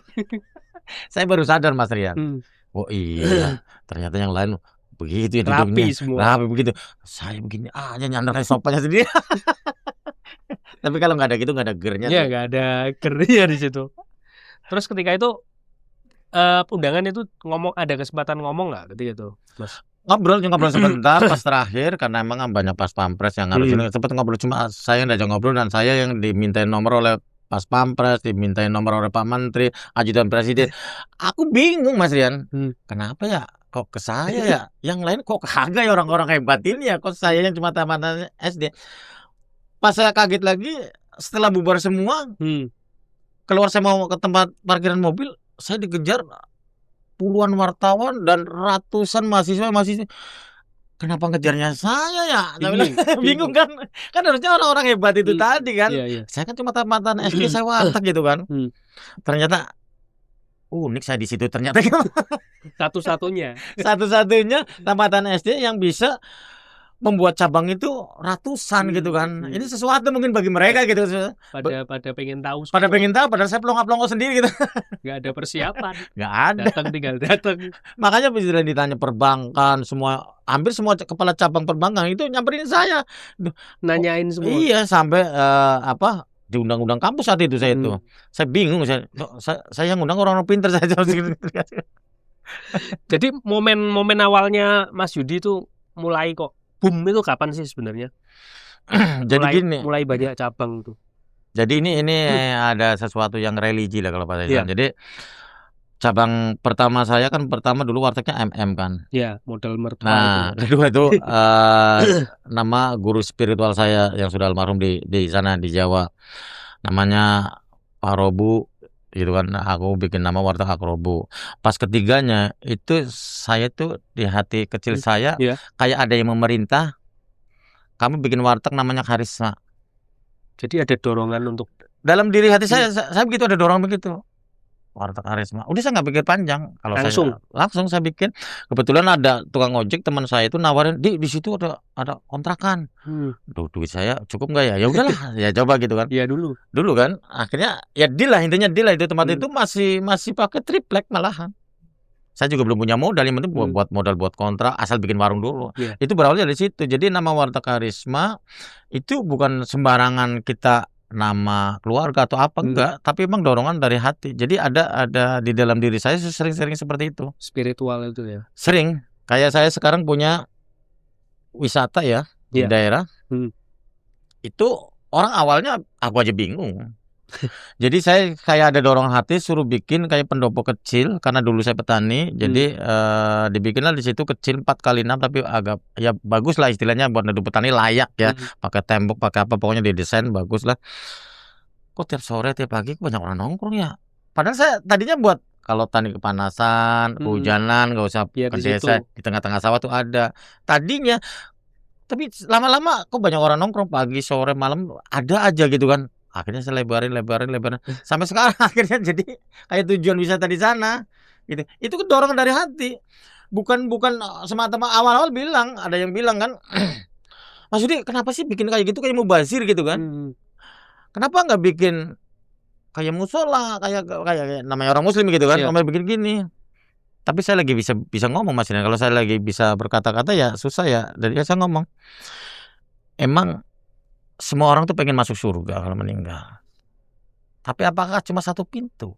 Saya baru sadar Mas Rian. Oh iya, ternyata yang lain begitu ya duduknya. Rapi semua. Rapi begitu. Saya begini aja nyandar sopannya sendiri. Tapi kalau nggak ada gitu, nggak ada gernya. Iya, nggak ada gernya di situ. Terus ketika itu undangan itu ada kesempatan ngomong nggak ketika itu, Mas? Ngobrol sebentar pas terakhir karena emang banyak pas pampres yang harus sempat ngobrol, cuma saya yang diajak ngobrol dan saya yang dimintain nomor oleh pas pampres, dimintain nomor oleh Pak Menteri, ajudan Presiden. Aku bingung Mas Rian, kenapa ya kok ke saya ya, yang lain kok kagak ya orang-orang hebat ini ya, kok saya yang cuma tamatan SD. Pas saya kaget lagi setelah bubar semua, keluar saya mau ke tempat parkiran mobil, saya dikejar puluhan wartawan dan ratusan mahasiswa. Kenapa ngejarnya saya ya? Bingung kan? Kan harusnya orang-orang hebat itu tadi kan. Saya kan cuma tamatan SD, saya warteg gitu kan. Ternyata unik saya di situ ternyata. Satu-satunya tamatan SD yang bisa membuat cabang itu ratusan gitu kan. Ini sesuatu mungkin bagi mereka gitu. Pada pengen tahu. Padahal saya pelongo sendiri gitu. Nggak ada persiapan. Nggak ada. Tinggal datang. Makanya bisa ditanya perbankan, hampir semua kepala cabang perbankan itu nyamperin saya. Nanyain semua. Iya, sampai di undang-undang kampus saat itu saya itu. Saya bingung, saya yang undang orang-orang pintar saya. Jadi momen awalnya Mas Yudi itu mulai kok boom itu kapan sih sebenarnya? Jadi mulai banyak cabang tuh. Jadi ini ada sesuatu yang religi lah kalau Pak Zaisan. Jadi cabang pertama saya kan dulu wartegnya MM kan. Iya, modal mertua. Nah, kedua itu nama guru spiritual saya yang sudah almarhum di sana di Jawa. Namanya Pak Robu gitu kan. Aku bikin nama warteg Akrobu. Pas ketiganya itu saya tuh di hati kecil saya kayak ada yang memerintah, kamu bikin warteg namanya Karisma. Jadi ada dorongan untuk dalam diri hati saya begitu, ada dorongan begitu. Warteg Karisma. Udah saya nggak pikir panjang. Kalau langsung saya bikin. Kebetulan ada tukang ojek teman saya itu nawarin, di situ ada kontrakan. Duit saya cukup nggak ya? Ya udahlah, ya coba gitu kan. Iya dulu kan. Akhirnya ya deal lah, intinya deal lah itu tempat itu masih pakai triplek malahan. Saya juga belum punya modal, yang penting buat modal buat kontrak, asal bikin warung dulu. Itu berawal dari situ. Jadi nama Warteg Karisma itu bukan sembarangan kita nama keluarga atau apa, enggak, tapi emang dorongan dari hati. Jadi ada di dalam diri saya sering-sering seperti itu. Spiritual itu ya. Sering. Kayak saya sekarang punya wisata ya di daerah. Itu orang awalnya aku aja bingung. Jadi saya kayak ada dorongan hati suruh bikin kayak pendopo kecil karena dulu saya petani. Jadi dibikinlah di situ kecil 4x6 tapi agak ya bagus lah istilahnya buat neduh petani, layak ya. Pakai tembok, pakai apa, pokoknya didesain bagus lah. Kok tiap sore tiap pagi banyak orang nongkrong ya? Padahal saya tadinya buat kalau tani kepanasan, hujanan, nggak usah ke desa, di tengah-tengah sawah tuh ada. Tadinya, tapi lama-lama kok banyak orang nongkrong pagi, sore, malam, ada aja gitu kan. Akhirnya saya lebarin sampai sekarang akhirnya jadi kayak tujuan wisata di sana gitu. Itu dorongan dari hati. Bukan semata-mata awal-awal ada yang bilang kan, Mas Yudi kenapa sih bikin kayak gitu, kayak mubazir gitu kan? Kenapa nggak bikin kayak musola, kayak namanya orang muslim gitu kan, ngomel bikin gini. Tapi saya lagi bisa ngomong Mas Rian. Kalau saya lagi bisa berkata-kata ya susah ya. Jadi saya ngomong, emang semua orang tuh pengen masuk surga kalau meninggal. Tapi apakah cuma satu pintu?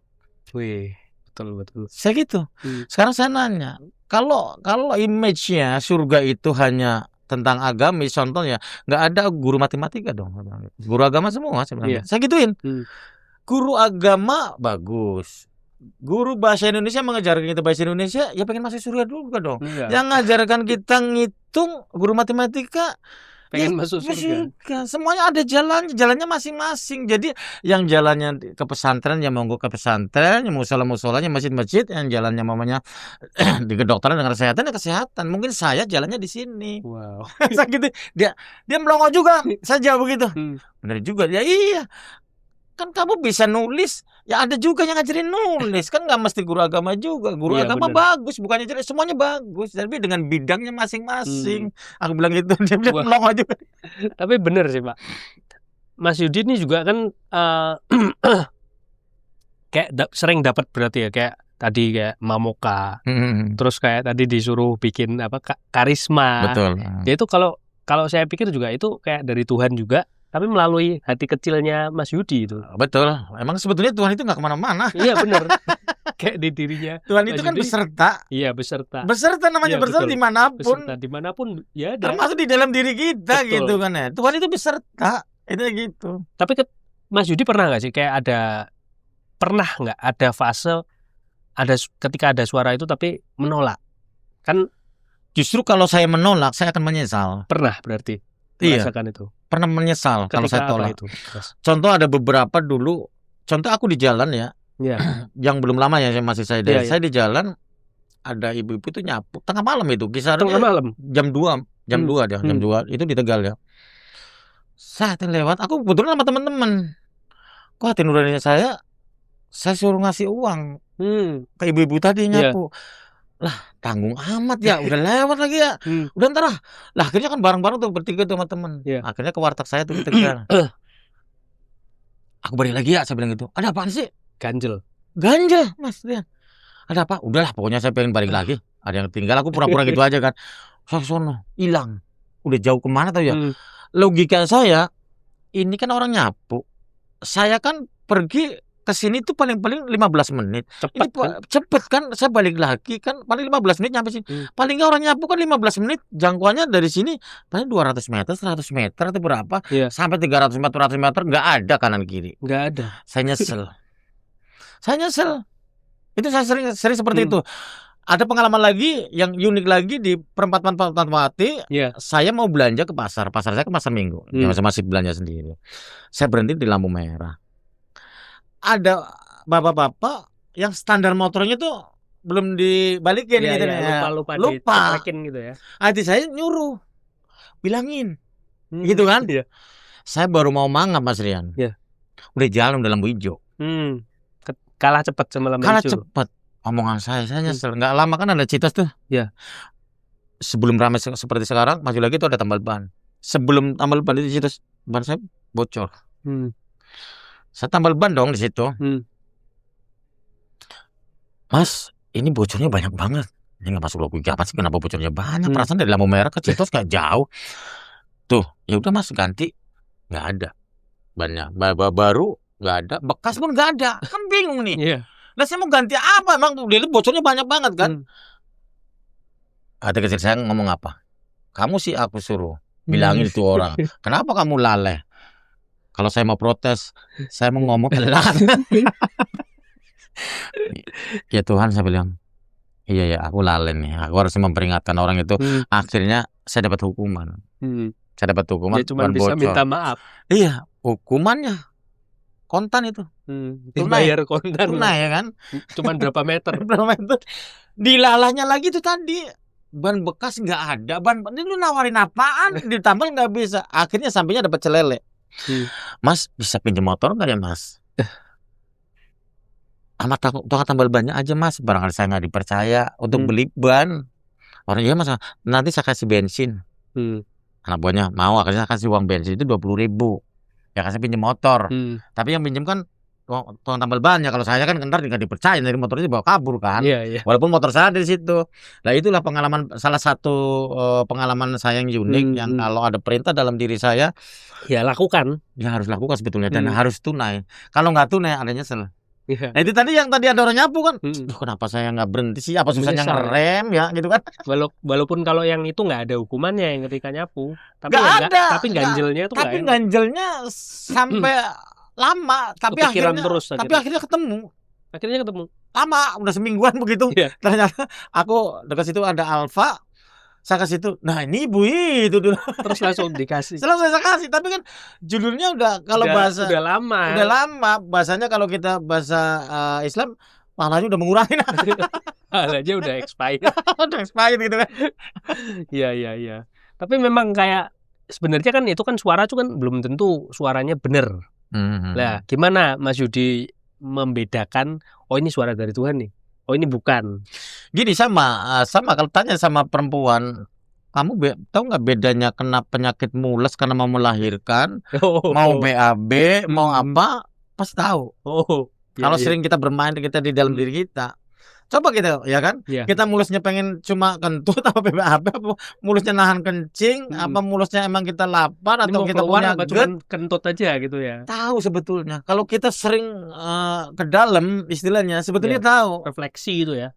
Wih, betul. Saya gitu. Sekarang saya nanya, kalau image-nya surga itu hanya tentang agamis, contohnya nggak ada guru matematika dong, guru agama semua sebenarnya. Saya gituin. Guru agama bagus, guru bahasa Indonesia mengajarkan kita bahasa Indonesia, ya pengen masuk surga juga dong. Yang ngajarkan kita ngitung, guru matematika pengen masuk surga. Semuanya ada jalannya masing-masing. Jadi yang jalannya ke pesantren ya monggo ke pesantren, yang musola-musolanya masjid-masjid, yang jalannya mamanya di kedokteran dengan kesehatan ya kesehatan. Mungkin saya jalannya di sini. Wow. Gitu. Dia melongo juga. Saya jawab begitu. Benar juga. Ya iya. Kan kamu bisa nulis, ya ada juga yang ngajarin nulis, kan nggak mesti guru agama juga. Guru agama bagus, bukannya jelek, semuanya bagus, tapi dengan bidangnya masing-masing. Aku bilang gitu, dia bilang melongo juga. Tapi bener sih Pak, Mas Yudi ini juga kan kayak sering dapat berarti ya, kayak tadi kayak Mamoka, terus kayak tadi disuruh bikin apa karisma. Betul. Ya itu kalau saya pikir juga itu kayak dari Tuhan juga. Tapi melalui hati kecilnya Mas Yudi itu. Betul. Emang sebetulnya Tuhan itu nggak kemana-mana. Iya benar. Kayak di dirinya. Tuhan itu kan beserta. Iya beserta. Beserta namanya beserta dimanapun. Beserta dimanapun ya ada. Termasuk di dalam diri kita gitu kan ya. Tuhan itu beserta. Itu gitu. Tapi Mas Yudi pernah nggak sih kayak pernah nggak ada fase ketika ada suara itu tapi menolak? Kan justru kalau saya menolak saya akan menyesal. Pernah berarti. Merasakan itu. Pernah menyesal ketika kalau saya tolak itu. Contoh ada beberapa dulu, contoh aku di jalan ya, yang belum lama ya masih saya di jalan, ada ibu-ibu itu nyapu tengah malam itu, kisaran jam 2 itu di Tegal ya. Saya lewat, aku kebetulan sama teman-teman, kok hati nuraninya saya suruh ngasih uang ke ibu-ibu tadi nyapu. Lah tanggung amat ya, udah lewat lagi ya, udah ntar lah. Akhirnya kan bareng-bareng tuh bertiga tuh sama temen. Akhirnya ke warteg saya tuh di Tegal. Aku balik lagi ya, saya bilang gitu. Ada apaan sih? Ganjel Mas Rian. Ada apa? Udahlah pokoknya saya pengen balik lagi. Ada yang tinggal, aku pura-pura gitu aja kan. Saya sono hilang, udah jauh kemana tau ya. Logika saya, ini kan orang nyapu, saya kan pergi kesini tuh paling-paling 15 menit. Cepet kan, saya balik lagi kan paling 15 menit nyampe sini. Paling nggak orang nyapu kan 15 menit, jangkauannya dari sini paling 200 meter, 100 meter atau berapa, sampai 300 400 meter nggak ada kanan kiri. Nggak ada. Saya nyesel. Itu saya sering seperti itu. Ada pengalaman lagi yang unik lagi di perempatan Fatmawati. Saya mau belanja ke pasar saya ke pasar Minggu. Yang masih belanja sendiri. Saya berhenti di lampu merah. Ada bapak-bapak yang standar motornya tuh belum dibalikin gitu ya. Lupa. Gitu ya. Hati saya nyuruh bilangin. Gitu kan? Saya baru mau mangap Mas Rian. Udah jalan udah lampu hijau. Kalah cepat sama lampu hijau. Kalah cepat. Omongan saya nyesel. Nggak lama kan ada Citos tuh. Sebelum ramai seperti sekarang, maju lagi tuh ada tambal ban. Sebelum tambal ban itu Citos, ban saya bocor. Saya tambal ban dong di situ. Mas, ini bocornya banyak banget. Ini nggak masuk logika apa sih? Kenapa bocornya banyak? Hmm. Perasaan dari lampu merah ke Citos nggak jauh. Tuh, ya udah Mas ganti, nggak ada bannya. Baru nggak ada, bekas pun nggak ada. Kan bingung nih. Iya. Lah saya mau ganti apa? Emang dia bocornya banyak banget kan? Ada kecil saya ngomong apa? Kamu sih aku suruh bilangin itu orang. Kenapa kamu lalai? Kalau saya mau protes, saya mau ngomong pelan. Ya Tuhan, saya bilang, iya ya aku lalai nih. Aku harus memperingatkan orang itu. Akhirnya saya dapat hukuman. Saya dapat hukuman. Dia cuma bisa bocor. minta maaf. Iya, hukumannya kontan itu. Dibayar kontan. Tunai ya kan? Cuman berapa meter? Berapa meter? Dilalahnya lagi tuh tadi. Ban bekas nggak ada. Ini lu nawarin apaan? Ditambal nggak bisa. Akhirnya sampainya dapat celele. Mas bisa pinjam motor nggak ya Mas? Sama tukang tambal bannya aja Mas. Barangkali saya nggak dipercaya untuk beli ban. Orang iya Mas, nanti saya kasih bensin. Anak buahnya mau, akhirnya saya kasih uang bensin itu 20.000. Ya kasih pinjam motor. Tapi yang pinjam kan tukang tambal bannya. Kalau saya kan ntar nggak dipercaya, dari motornya dibawa kabur kan. Iya. Walaupun motor saya di situ. Nah itulah pengalaman, salah satu pengalaman saya yang unik, yang kalau ada perintah dalam diri saya, ya lakukan. Ya harus lakukan sebetulnya, dan harus tunai. Kalau nggak tunai ada nyesel. Nah itu tadi yang tadi ada orang nyapu kan, kenapa saya nggak berhenti sih? Apa susahnya ngerem ya gitu kan? Walaupun kalau yang itu nggak ada hukumannya yang ketika nyapu, tapi nggak ada. Tapi ganjelnya itu nggak. Tapi ganjelnya sampai lama, tapi akhirnya ketemu. Lama, udah semingguan begitu. Ternyata aku dekat situ ada Alfa. Saya kasih itu, nah ini ibu itu dulu. Terus langsung dikasih. Langsung saya kasih, tapi kan judulnya udah kalau bahasa udah lama. Bahasanya kalau kita bahasa Islam pahalanya udah mengurangi. Pahalanya udah expired. Udah expired gitu kan. Iya. Tapi memang kayak sebenarnya kan itu kan suara itu kan belum tentu suaranya benar. Nah, gimana Mas Yudi membedakan oh ini suara dari Tuhan nih? Oh ini bukan. Gini sama kalau tanya sama perempuan, kamu tahu nggak bedanya kena penyakit mules karena mau melahirkan, mau BAB, mau apa, pasti tahu. Kalau sering kita bermain kita di dalam diri kita, coba kita ya kan, kita mulusnya pengen cuma kentut apa BAB, apa mulusnya nahan kencing, apa mulusnya emang kita lapar atau kita punya GERD, kentut aja gitu ya. Tahu sebetulnya. Kalau kita sering ke dalam istilahnya, sebetulnya tahu. Refleksi itu ya.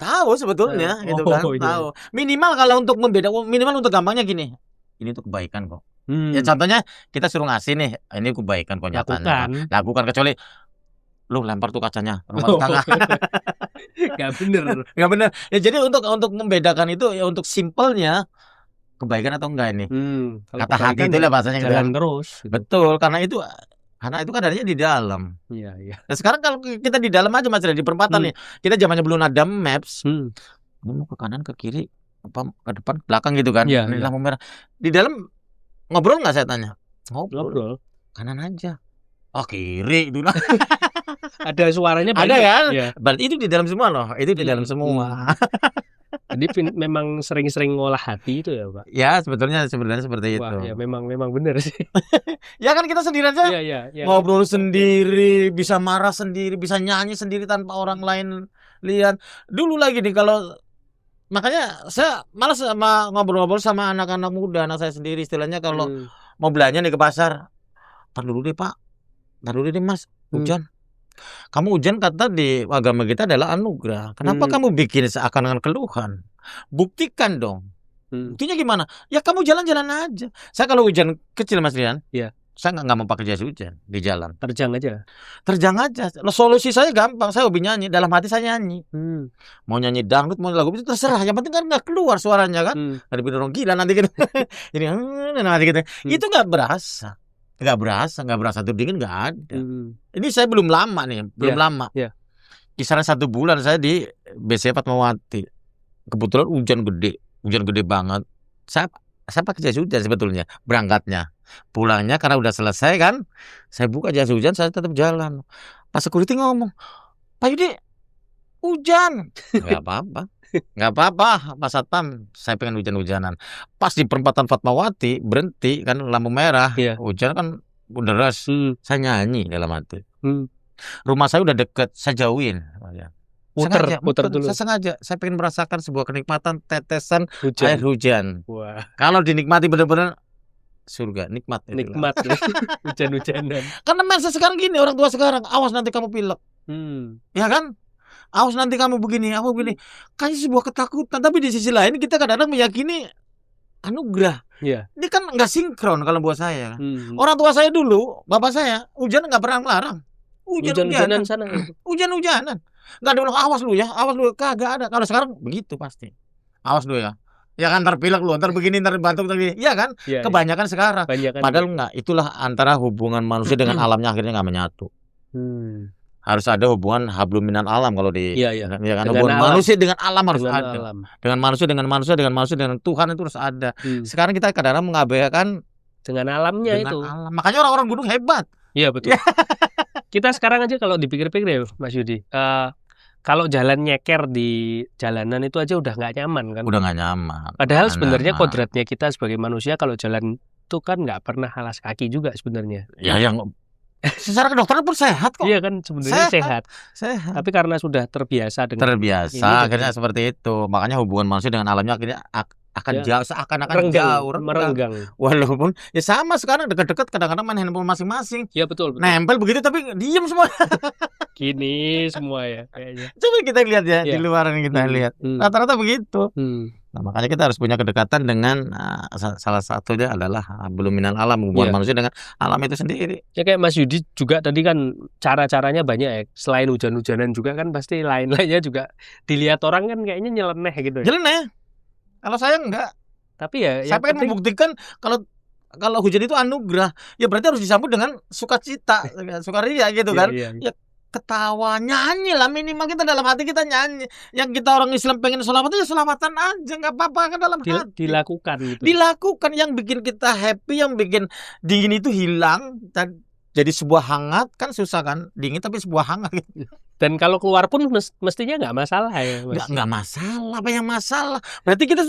Tahu sebetulnya gitu kan, tahu. Minimal kalau untuk membedakan, minimal untuk gampangnya gini. Ini tuh kebaikan kok. Ya contohnya kita suruh ngasih nih, ini kebaikan kok nyatanya. Lakukan kecuali lu lempar tuh kacanya rumah tetangga. Gak bener. Ya jadi untuk membedakan itu ya untuk simpelnya kebaikan atau enggak ini. Kata hati itu lah bahasanya jalan terus. Gitu. Betul, karena itu kan adanya di dalam. Iya. Nah, sekarang kalau kita di dalam aja Mas, di perempatan nih. Kita zamannya belum ada maps. Ini mau ke kanan, ke kiri, apa ke depan, belakang gitu kan. Ini lampu merah. Di dalam ngobrol enggak saya tanya? Ngobrol. Kanan aja. Oh, kiri itu lah. Ada suaranya banyak. Ada kan? Ya. Berarti itu di dalam semua loh. Itu di dalam semua. Jadi memang sering-sering ngolah hati itu ya Pak? Ya sebetulnya seperti itu. Ya memang benar sih. Ya kan kita sendiri aja. Iya. Ngobrol sendiri, bisa marah sendiri, bisa nyanyi sendiri tanpa orang lain lihat. Dulu lagi nih kalau makanya saya malas sama ngobrol-ngobrol sama anak-anak muda, anak saya sendiri istilahnya kalau mau belanja nih ke pasar. Ntar dulu deh Pak. Ntar dulu deh Mas. Hujan. Kamu hujan kata di agama kita adalah anugerah. Kenapa kamu bikin seakan-akan keluhan? Buktikan dong. Buktinya gimana? Ya kamu jalan-jalan aja. Saya kalau hujan kecil Mas Rian, saya nggak mau pakai jas hujan di jalan. Terjang aja. Solusi saya gampang. Saya hobi nyanyi. Dalam hati saya nyanyi. Mau nyanyi dangdut, mau lagu itu terserah. Yang penting kan nggak keluar suaranya kan. Ada orang gila nanti gitu. Jadi nanti gitu. Itu nggak berasa. Nggak berasa tuh dingin, nggak ada. Ini saya belum lama. Lama. Kisaran 1 bulan saya di BC Fatmawati. Kebetulan hujan gede banget. Saya pakai jas hujan sebetulnya berangkatnya. Pulangnya karena udah selesai kan, saya buka jas hujan, saya tetap jalan. Pas security ngomong, Pak Yudi, hujan. Nggak apa-apa, Pak Satpam, saya pengen hujan-hujanan. Pas di perempatan Fatmawati berhenti kan lampu merah, hujan kan deras. Saya nyanyi dalam hati. Rumah saya udah deket, saya jauhin. Puter dulu. Saya sengaja, saya pengen merasakan sebuah kenikmatan tetesan Hujan. air hujan. Wah, Kalau dinikmati benar-benar surga, nikmat. nikmat ya. Hujan-hujanan. Karena masa sekarang gini, orang tua sekarang, awas nanti kamu pilek, ya kan? Awas nanti kamu begini, aku begini. Kayaknya sebuah ketakutan, tapi di sisi lain kita kadang-kadang meyakini anugerah. Iya. Ini kan nggak sinkron kalau buat saya. Orang tua saya dulu, bapak saya, hujan nggak pernah melarang. Hujan-hujanan sana. Hujan-hujanan. Nggak ada bilang awas lu ya, kagak ada. Kalau sekarang begitu pasti. Awas lu ya. Ya kan ntar pilek lu, ntar begini, ntar batuk, ntar begini. Iya kan? Ya, Kebanyakan sekarang. Padahal ya. enggak. Itulah antara hubungan manusia dengan alamnya akhirnya nggak menyatu. Harus ada hubungan hablum minal alam kalau di ya kan? Hubungan manusia dengan alam harus dengan ada. Alam. Dengan manusia dengan Tuhan itu harus ada. Sekarang kita kadang-kadang mengabaikan dengan alamnya dengan itu. Alam. Makanya orang-orang gunung hebat. Iya betul. Kita sekarang aja kalau dipikir-pikir ya Mas Yudi, kalau jalan nyeker di jalanan itu aja udah nggak nyaman kan? Udah nggak nyaman. Padahal sebenarnya kodratnya kita sebagai manusia kalau jalan itu kan nggak pernah alas kaki juga sebenarnya. Ya yang secara kedokteran pun sehat kok. Iya kan sebenarnya sehat. Tapi karena sudah terbiasa dengan akhirnya seperti itu. Makanya hubungan manusia dengan alamnya akhirnya akan jauh, seakan-akan jauh, merenggang. Walaupun ya sama sekarang dekat-dekat kadang-kadang main handphone masing-masing. Iya betul. Nempel begitu tapi diem semua. Gini semua ya kayaknya. Coba kita lihat ya di luaran kita lihat. Rata-rata begitu. Nah, makanya kita harus punya kedekatan dengan salah satunya adalah belum minal alam, hubungan manusia dengan alam itu sendiri. Ya kayak Mas Yudi juga tadi kan cara-caranya banyak ya. Selain hujan-hujanan juga kan pasti lain-lainnya juga dilihat orang kan kayaknya nyeleneh gitu. Nyeleneh. Kalau saya enggak. Tapi ya saya pengen membuktikan kalau hujan itu anugerah, ya berarti harus disambut dengan sukacita, sukaria gitu kan. Ya ketawa, nyanyi lah, minimal kita dalam hati kita nyanyi. Yang kita orang Islam pengen sholawat ya sholawatan aja, nggak apa-apa kan dalam hati. Dilakukan gitu. Dilakukan, yang bikin kita happy, yang bikin dingin itu hilang dan jadi sebuah hangat. Kan susah kan, dingin tapi sebuah hangat gitu. Dan kalau keluar pun mestinya nggak masalah ya Mas? Nggak masalah, apa yang masalah? Berarti kita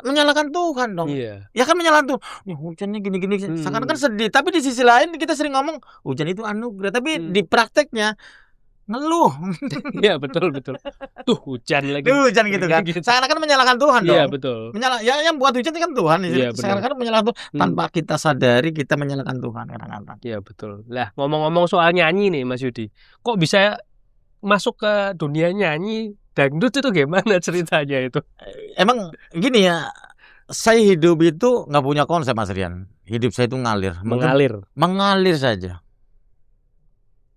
menyalahkan Tuhan dong. Iya. Ya kan menyalahkan Tuhan. Ya, hujannya gini-gini, seakan-akan sedih. Tapi di sisi lain kita sering ngomong hujan itu anugerah, tapi di prakteknya ngeluh. Iya betul. Tuh hujan lagi. Hujan gitu kan. Seakan-akan menyalahkan Tuhan dong. Iya betul. Ya yang buat hujan itu kan Tuhan. Iya, seakan-akan menyalahkan Tuhan. Tanpa kita sadari kita menyalahkan Tuhan kadang-kadang. Iya betul. Lah ngomong-ngomong soal nyanyi nih Mas Yudi, kok bisa masuk ke dunia nyanyi dangdut itu gimana ceritanya itu? Emang gini ya, saya hidup itu nggak punya konsep Mas Rian. Hidup saya itu ngalir. Mengalir saja.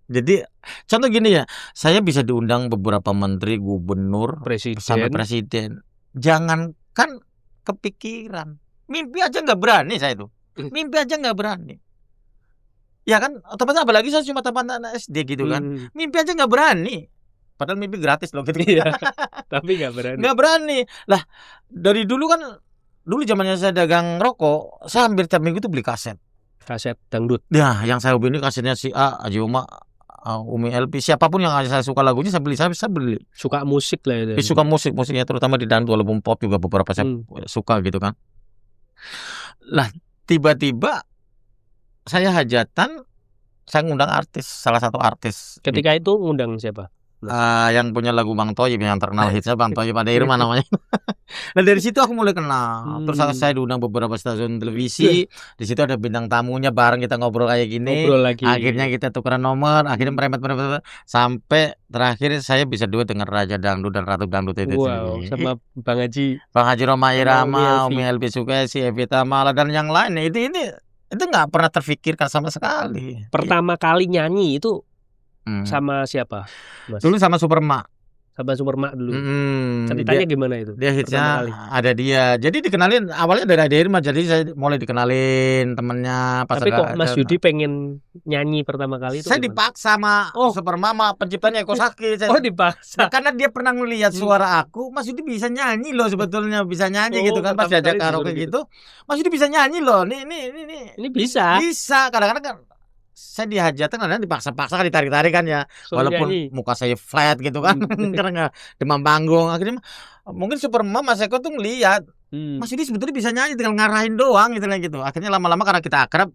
Jadi contoh gini ya, saya bisa diundang beberapa menteri, gubernur, sampai presiden. Jangankan kepikiran, mimpi aja nggak berani saya itu. Mimpi aja nggak berani. Ya kan, otomatis apalagi saya cuma tamat anak SD gitu kan. Mimpi aja nggak berani. Padahal mimpi gratis loh gitu. Iya. Tapi nggak berani. Nggak berani. Lah, dari dulu kan, zamannya saya dagang rokok, saya hampir tiap minggu tuh beli kaset. Kaset dangdut. Ya, yang saya beli kasetnya si A, Haji Uma, Umi LP, siapapun yang saya suka lagunya saya beli. Suka musik lah itu. Suka musiknya terutama di dangdut, walaupun pop juga beberapa saya suka gitu kan. Lah, tiba-tiba saya hajatan, saya ngundang artis, salah satu artis. Ketika itu ngundang siapa? Yang punya lagu Bang Toyib yang terkenal hitsnya Bang Toyib Pada Irma namanya. Nah dari situ aku mulai kenal. Terus saya diundang beberapa stasiun televisi. Di situ ada bintang tamunya, bareng kita ngobrol kayak gini. Akhirnya kita tukeran nomor, akhirnya merembet sampai terakhir saya bisa duet dengan Raja Dangdut dan Ratu Dangdut itu. Wow, sama Bang Haji Roma Irama, Umi Elvi Sukesi, Evita Mala dan yang lain. Itu nggak pernah terfikirkan sama sekali. Pertama kali nyanyi itu sama siapa, Mas? Dulu sama Superma. Sama Superma dulu. Ceritanya gimana itu? Dia hitsnya ada dia. Jadi dikenalin awalnya dari Ade Irma. Jadi saya mulai dikenalin temennya. Tapi kok Mas Yudi pengen nyanyi pertama kali itu? Saya dipaksa sama Superma, sama penciptanya Eko Saki. Dipaksa. Karena dia pernah ngelihat suara aku. Mas Yudi bisa nyanyi loh sebetulnya. Bisa nyanyi gitu kan. Pas diajak karaoke gitu. Mas Yudi bisa nyanyi loh. Ini bisa. Bisa. Kadang-kadang kan saya dihajatan, kadang dipaksa-paksa kan, ditarik-tarik kan ya. Walaupun muka saya flat gitu kan. Karena demam panggung. Akhirnya mungkin Superma, Mas Eko tuh ngeliat Mas Yudi sebetulnya bisa nyanyi, tinggal ngarahin doang gitu. Akhirnya lama-lama karena kita akrab,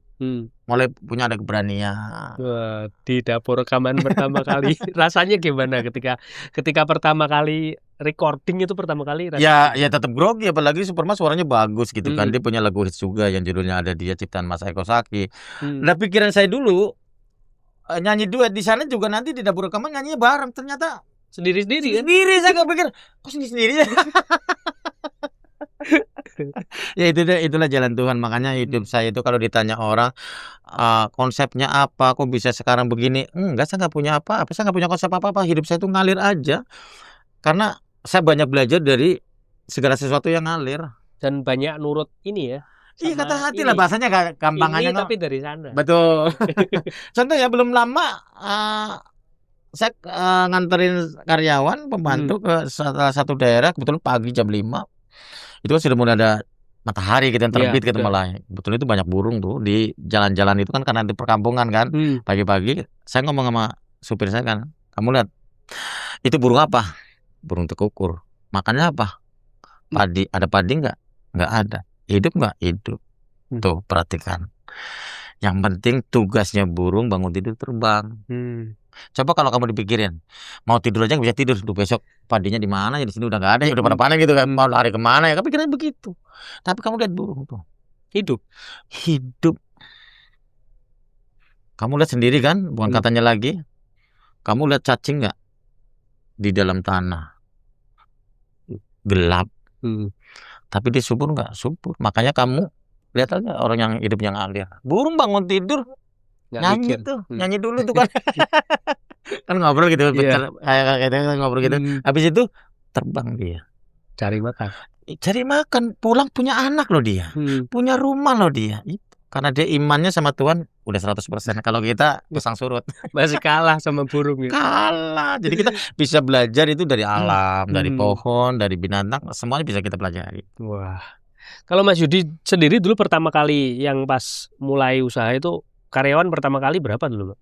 mulai punya ada keberanian. Wah, di dapur rekaman pertama kali rasanya gimana ketika pertama kali recording itu pertama kali rasanya? Ya tetap grogi, apalagi Superman suaranya bagus gitu kan. Dia punya lagu hits juga yang judulnya Ada Dia, ciptaan Mas Eko Saki. Nah, pikiran saya dulu nyanyi duet di sana juga nanti di dapur rekaman nyanyinya bareng, ternyata sendiri-sendiri kan? Sendiri, saya nggak pikir kok sendiri-sendiri ya. Ya itulah jalan Tuhan. Makanya hidup saya itu kalau ditanya orang konsepnya apa, kok bisa sekarang begini, enggak, saya nggak punya apa-apa, saya nggak punya konsep apa-apa, hidup saya itu ngalir aja. Karena saya banyak belajar dari segala sesuatu yang ngalir. Dan banyak nurut ini ya. Iya, kata hati lah, bahasanya gampang aja. Tapi dari sana. Betul. Contohnya belum lama saya nganterin karyawan pembantu ke salah satu daerah, kebetulan pagi jam 5. Itu kan sudah mulai ada matahari gitu yang terbit gitu malah. Betul, itu banyak burung tuh di jalan-jalan itu kan, karena di perkampungan kan. Pagi-pagi saya ngomong sama supir saya kan, kamu lihat itu burung apa? Burung tekukur. Makannya apa? Padi. Ada padi nggak? Nggak ada. Hidup nggak? Hidup. Tuh, perhatikan. Yang penting tugasnya burung bangun tidur terbang. Coba kalau kamu dipikirin, mau tidur aja nggak bisa tidur, tuh besok padinya di mana ya, di sini udah nggak ada ya, udah pada panen gitu kan, mau lari kemana ya, kepikirannya begitu. Tapi kamu lihat burung tuh, hidup. Kamu lihat sendiri kan, bukan katanya lagi. Kamu lihat cacing nggak di dalam tanah, gelap, tapi dia subur nggak? Subur. Makanya kamu lihat aja orang yang hidup yang ngalir. Burung bangun tidur nyanyi tuh, nyanyi dulu tuh kan. Kan ngobrol gitu, kayak ngobrol gitu. Habis itu terbang dia. Cari makan, pulang punya anak loh dia. Punya rumah loh dia. Karena dia imannya sama Tuhan udah 100%. Kalau kita pasang surut. Masih kalah sama burung ya. Kalah. Jadi kita bisa belajar itu dari alam, dari pohon, dari binatang, semuanya bisa kita pelajari. Wah. Kalau Mas Yudi sendiri dulu pertama kali yang pas mulai usaha itu, karyawan pertama kali berapa dulu?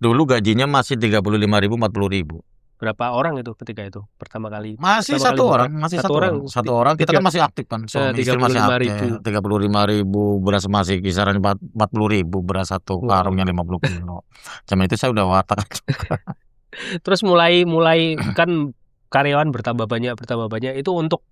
Dulu gajinya masih 35.000, 40.000. Berapa orang itu ketika itu pertama kali? Masih satu orang. Kita kan masih aktif kan. Suami istri masih aktif. 35.000, beras masih kisaran 40.000, beras satu karungnya 50 kilo. Zaman itu saya udah warteg juga. Terus mulai kan karyawan bertambah banyak itu untuk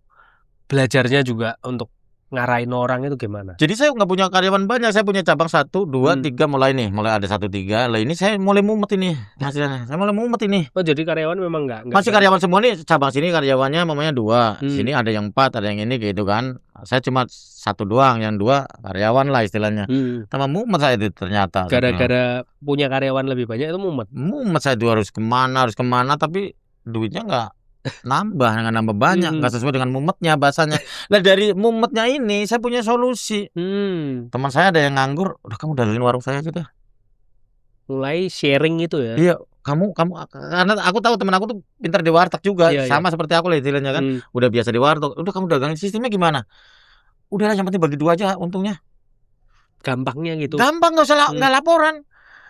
belajarnya juga, untuk ngarahin orang itu gimana? Jadi saya nggak punya karyawan banyak, saya punya cabang 1, 2, 3 mulai ada 1, 3. Lah ini saya mulai mumet ini hasilnya. Saya mulai mumet ini. Oh, jadi karyawan memang nggak masih karyawan semua nih, cabang sini karyawannya mamanya 2, sini ada yang 4, ada yang ini gitu kan. Saya cuma 1 doang, yang 2 karyawan lah istilahnya. Tambah mumet saya itu ternyata. Gara-gara punya karyawan lebih banyak itu mumet. Mumet saya itu harus kemana, tapi duitnya nggak nambah banyak, nggak sesuai dengan mumetnya bahasanya. Nah, dari mumetnya ini saya punya solusi. Teman saya ada yang nganggur, udah kamu dalilin warung saya aja deh. Mulai sharing itu ya. Iya, kamu karena aku tahu teman aku tuh pintar di warteg juga, sama seperti aku lah istilahnya kan. Udah biasa di warteg, udah kamu dagangin, sistemnya gimana? Udah yang penting bagi 2 aja untungnya. Gampangnya gitu. Gampang, nggak laporan.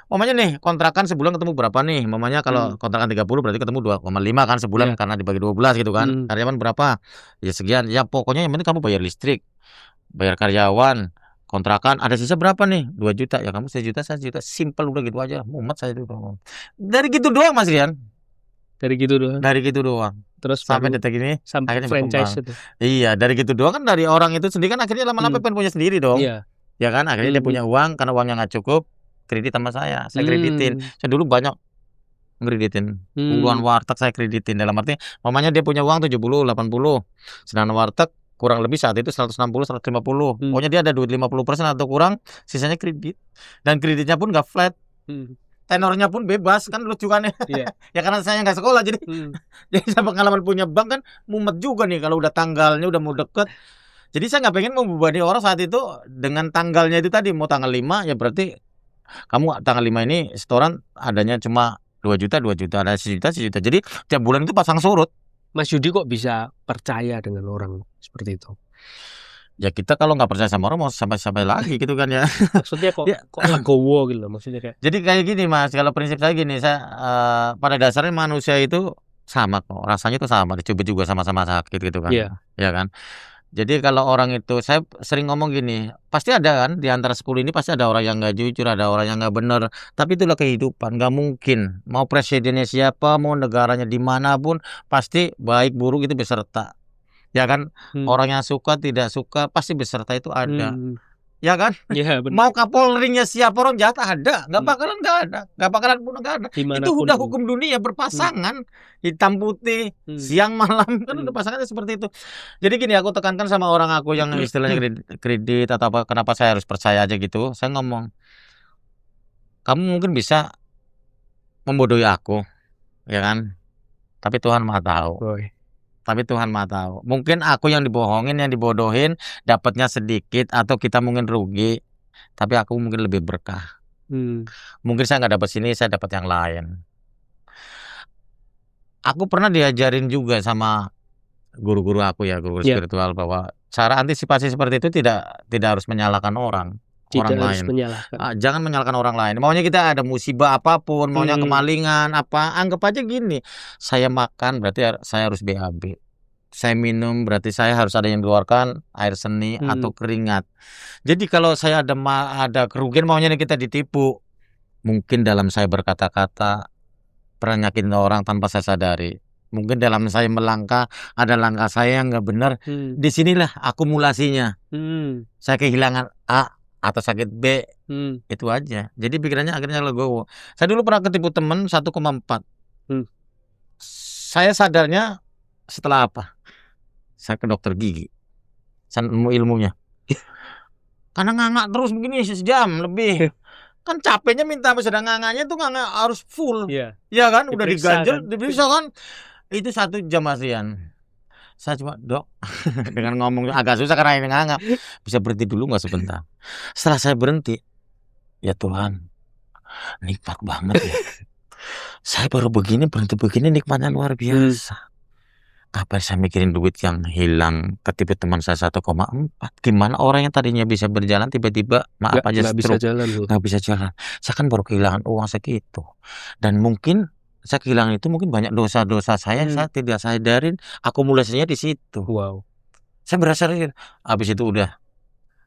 Mamanya nih, kontrakan sebulan ketemu berapa nih? Mamanya kalau kontrakan 30 berarti ketemu 2,5 kan sebulan, karena dibagi 12 gitu kan. Karyawan berapa? Ya sekian. Ya pokoknya yang penting kamu bayar listrik, bayar karyawan, kontrakan, ada sisa berapa nih? 2 juta. Ya kamu 1 juta, 1 juta. Simple, udah gitu aja. Mumet saya itu. Dari gitu doang Mas Rian. Dari gitu doang. Terus sampai detik ini sampai franchise itu. Iya, dari gitu doang kan, dari orang itu sendiri kan akhirnya lama-lama pengen punya sendiri dong. Iya. Ya kan, akhirnya dia punya uang, karena uangnya nggak cukup, kredit sama saya kreditin. Saya dulu banyak ngreditin, puluhan warteg saya kreditin. Dalam arti mamanya dia punya uang 70, 80, sedangkan warteg kurang lebih saat itu 160, 150. Pokoknya dia ada duit 50% atau kurang, sisanya kredit. Dan kreditnya pun nggak flat, tenornya pun bebas, kan lucu kan ya. Ya karena saya nggak sekolah, jadi jadi saya pengalaman punya bank kan mumet juga nih kalau udah tanggalnya udah mau deket. Jadi saya nggak pengen membebani orang saat itu dengan tanggalnya itu tadi. Mau tanggal 5 ya berarti kamu tanggal 5 ini setoran adanya cuma 2 juta, ada 1 juta. Jadi tiap bulan itu pasang surut. Mas Yudi kok bisa percaya dengan orang seperti itu? Ya kita kalau nggak percaya sama orang mau sampai lagi gitu kan ya. Maksudnya kok legowo gitu, maksudnya kayak. Jadi kayak gini Mas, kalau prinsip saya gini, saya pada dasarnya manusia itu sama kok, rasanya itu sama, dicubit juga sama-sama sakit gitu kan. Ya kan. Jadi kalau orang itu, saya sering ngomong gini, pasti ada kan di antara 10 ini pasti ada orang yang nggak jujur, ada orang yang nggak benar. Tapi itulah kehidupan, nggak mungkin. Mau presidennya siapa, mau negaranya dimanapun, pasti baik buruk itu beserta. Ya kan, orang yang suka tidak suka pasti beserta itu ada. Ya kan? Ya, Mau Kapolrinya siapa orang jahat ada, nggak bakalan nggak ada, nggak bakalan pun nggak ada. Itu udah hukum dunia berpasangan, hitam putih, siang malam kan udah pasangannya seperti itu. Jadi gini, aku tekankan sama orang aku yang istilahnya kredit atau apa, kenapa saya harus percaya aja gitu. Saya ngomong, kamu mungkin bisa membodohi aku, ya kan? Tapi Tuhan Maha tahu. Tapi Tuhan Maha tahu. Mungkin aku yang dibohongin, yang dibodohin, dapatnya sedikit atau kita mungkin rugi, tapi aku mungkin lebih berkah. Mungkin saya nggak dapat sini, saya dapat yang lain. Aku pernah diajarin juga sama guru-guru aku ya, guru spiritual, bahwa cara antisipasi seperti itu tidak harus menyalahkan orang lain. Jangan menyalahkan orang lain. Maunya kita ada musibah apapun, maunya kemalingan apa, anggap aja gini. Saya makan berarti saya harus BAB. Saya minum berarti saya harus ada yang dikeluarkan air seni atau keringat. Jadi kalau saya ada kerugian, maunya kita ditipu. Mungkin dalam saya berkata-kata pernah nyakitin orang tanpa saya sadari. Mungkin dalam saya melangkah ada langkah saya yang nggak benar. Disinilah akumulasinya. Saya kehilangan A atau sakit B, itu aja. Jadi pikirannya akhirnya legowo. Saya dulu pernah ketipu temen 1,4. Saya sadarnya setelah apa? Saya ke dokter gigi. Saya nemu ilmunya. Karena ngangak terus begini sejam lebih. Kan capeknya minta sedang ngangaknya tuh ngangak harus full. Ya kan, udah diganjel, diperiksa kan. Itu 1 jam Asian. Saya cuma, dok, dengan ngomong agak susah karena ini ngangap, bisa berhenti dulu nggak sebentar. Setelah saya berhenti, ya Tuhan, nikmat banget ya. Saya baru begini, berhenti begini, nikmatnya luar biasa. Kapan saya mikirin duit yang hilang, ketipu teman saya 1,4. Gimana orang yang tadinya bisa berjalan tiba-tiba maaf aja stroke, nggak bisa jalan. Saya kan baru kehilangan uang segitu. Dan mungkin saya kehilangan itu mungkin banyak dosa-dosa saya tidak sadarin, akumulasinya di situ. Saya berasa habis itu udah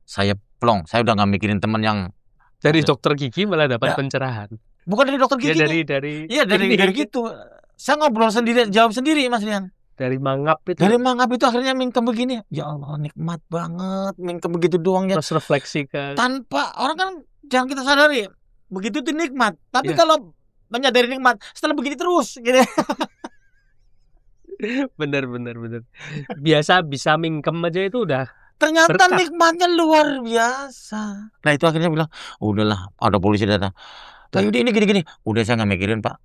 saya plong, saya udah nggak mikirin teman yang dari dokter gigi malah dapat pencerahan. Bukan dari dokter gigi. Dari gitu. Saya ngobrol sendiri, jawab sendiri Mas Rian. Dari mangap itu. Akhirnya mingkem begini. Ya Allah, nikmat banget mingkem begitu doang ya. Terus refleksikan. Tanpa orang kan jangan kita sadari. Begitu itu nikmat. Tapi kalau menyadari nikmat setelah begini terus gitu. Bener. Biasa bisa mingkem aja itu udah ternyata berkat. Nikmatnya luar biasa. Nah itu akhirnya bilang, udahlah, ada polisi datang. Yudi ini gini-gini. Udah saya nggak mikirin Pak.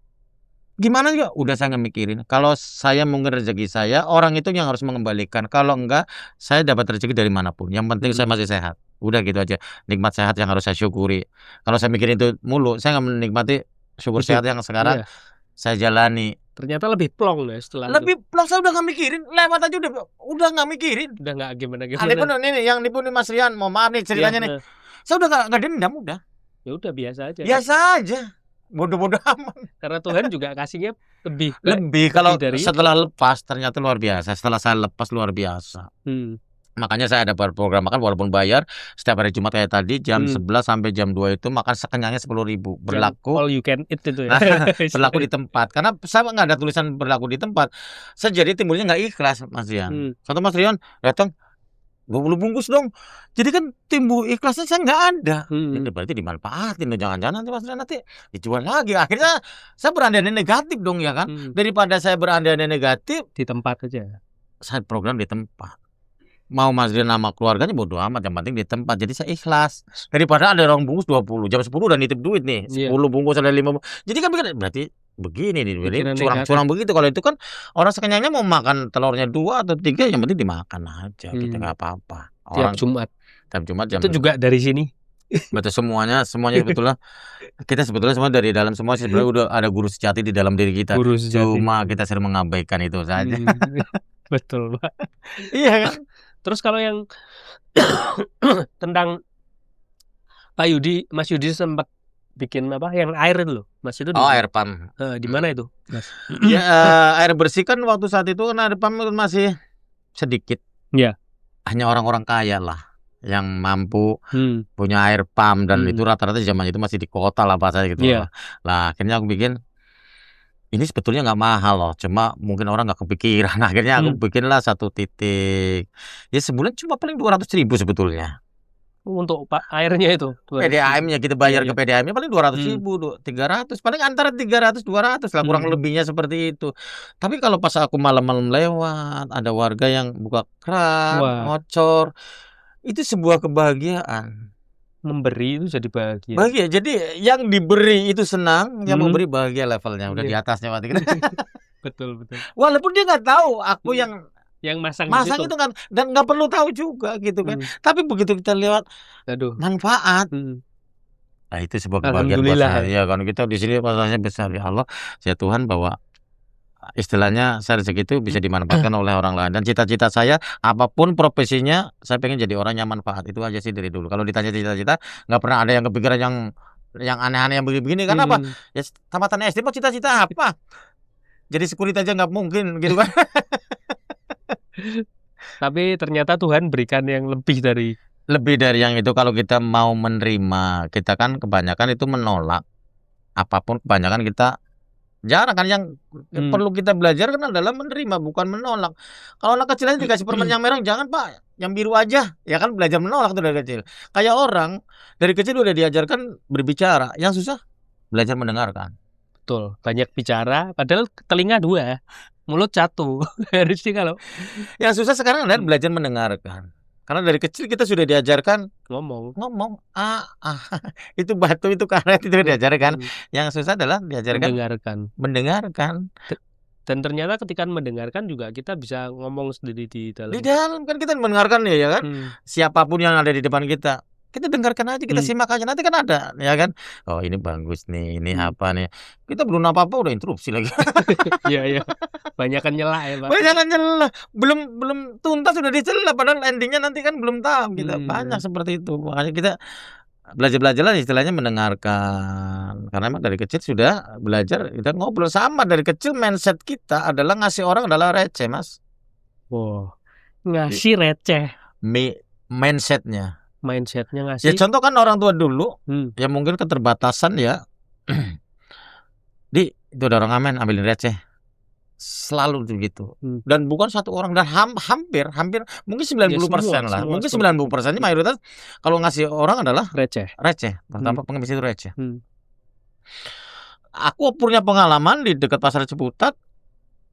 Gimana juga? Udah saya nggak mikirin. Kalau saya mungkin rezeki saya, orang itu yang harus mengembalikan. Kalau enggak, saya dapat rezeki dari manapun. Yang penting saya masih sehat. Udah gitu aja. Nikmat sehat yang harus saya syukuri. Kalau saya mikirin itu mulu, saya nggak menikmati syukur sehat yang sekarang saya jalani. Ternyata lebih plong ya setelah lebih plong. Saya udah nggak mikirin, lewat aja udah nggak mikirin. Udah nggak gimana. Ada pun ini yang nipu nih Mas Rian, mau maaf nih ceritanya nih. Saya udah nggak dendam udah. Ya udah biasa aja. Biasa aja. Bodoh-bodoh amat. Karena Tuhan juga kasihnya lebih kalau dari setelah lepas ternyata luar biasa. Setelah saya lepas luar biasa. Makanya saya ada program makan walaupun bayar setiap hari Jumat kayak tadi jam 11 sampai jam 2 itu makan sekenyangnya 10.000. Berlaku all you can eat itu ya. Berlaku di tempat. Karena saya nggak ada tulisan berlaku di tempat. Saya jadi timbulnya nggak ikhlas Mas Rian. Satu Mas Rian datang 20 bungkus dong. Jadi kan timbul ikhlasnya saya nggak ada. Ini berarti dimanfaatin dong. Jangan-jangan nanti Mas Rian nanti dijual lagi. Akhirnya saya berandai-andai negatif dong ya kan. Daripada saya berandai-andai negatif, di tempat aja. Saya program di tempat. Mau Mas Rian nama keluarganya bodo amat, yang penting di tempat. Jadi saya ikhlas. Daripada ada orang bungkus 20, jam 10 udah nitip duit nih. 10 bungkus ada 5 bungkus. Jadi kan berarti begini nih, curang-curang begitu. Kalau itu kan orang sekenyangnya mau makan telurnya 2 atau 3, yang penting dimakan aja. Kita nggak apa-apa. Tiap Jumat jam itu juga dari sini. Betul, semuanya sebetulnya kita semua dari dalam semua sebenarnya udah ada guru sejati di dalam diri kita. Cuma kita sering mengabaikan itu saja. Betul Pak. Iya kan. Terus kalau yang tentang Pak Yudi, Mas Yudi sempat bikin apa? Yang air itu loh, Mas itu. Air pump. Di mana itu, Mas? Ya air bersih kan waktu saat itu kan air pump masih sedikit. Iya. hanya orang-orang kaya lah yang mampu punya air pump, dan itu rata-rata zaman itu masih di kota lah bahasanya gitu. Lah akhirnya aku bikin ini sebetulnya nggak mahal loh, cuma mungkin orang nggak kepikiran. Akhirnya aku bikinlah satu titik. Ya sebulan cuma paling 200.000 sebetulnya. Untuk airnya itu PDAM-nya kita bayar ke PDAM-nya paling 200.000, 300, paling antara 300 200 lah, kurang lebihnya seperti itu. Tapi kalau pas aku malam-malam lewat, ada warga yang buka keran, ngocor, itu sebuah kebahagiaan. Memberi itu jadi bahagia. Bahagia. Jadi yang diberi itu senang, yang memberi bahagia levelnya udah di atasnya waktu itu. Betul. Walaupun dia nggak tahu aku yang masang itu kan, dan nggak perlu tahu juga gitu kan. Tapi begitu kita lihat manfaat, nah itu sebuah kebahagiaan buat saya. Kan kita di sini masalahnya besar, ya Allah, ya Tuhan, bahwa istilahnya saya rezeki itu bisa dimanfaatkan oleh orang lain. Dan cita-cita saya apapun profesinya, saya pengen jadi orang yang manfaat. Itu aja sih dari dulu. Kalau ditanya cita-cita, nggak pernah ada yang kepikiran yang aneh-aneh yang begini-begini. Kenapa? Ya tamatan SD mau cita-cita apa? Jadi sekurit aja nggak mungkin gitu kan. Tapi ternyata Tuhan berikan yang lebih dari yang itu. Kalau kita mau menerima, kita kan kebanyakan itu menolak. Apapun kebanyakan kita jarang kan. Yang perlu kita belajar kan adalah menerima, bukan menolak. Kalau anak kecil aja dikasih permen yang merah, jangan Pak, yang biru aja. Ya kan belajar menolak tuh dari kecil. Kayak orang dari kecil udah diajarkan berbicara, yang susah belajar mendengarkan. Betul, banyak bicara padahal telinga 2, mulut 1. Harusnya kalau yang susah sekarang adalah belajar mendengarkan. Karena dari kecil kita sudah diajarkan ngomong. Itu batu, itu karet, itu diajarkan. Yang susah adalah diajarkan mendengarkan. Dan ternyata ketika mendengarkan juga kita bisa ngomong sendiri di dalam. Di dalam kan kita mendengarkan ya kan. Siapapun yang ada di depan kita dengarkan aja, kita simak aja, nanti kan ada, ya kan. Oh ini bagus nih, ini apa nih. Kita belum apa-apa udah interupsi lagi. Iya. Banyakan nyela ya Pak. Banyakan nyela. Belum tuntas sudah dicela, padahal endingnya nanti kan belum tahu. Kita banyak seperti itu. Makanya kita belajar istilahnya mendengarkan. Karena emang dari kecil sudah belajar, kita ngobrol sama dari kecil. Mindset kita adalah ngasih orang adalah receh, Mas. Wow. Ngasih receh. Mindsetnya ngasih. Ya contoh kan orang tua dulu, ya mungkin keterbatasan ya. Itu ada orang ngamen, ambilin receh. Selalu begitu. Dan bukan satu orang, dan hampir mungkin 90% lah. Mungkin 90% mayoritas kalau ngasih orang adalah receh. Pertama pengemis itu receh. Aku punya pengalaman di dekat pasar Ciputat,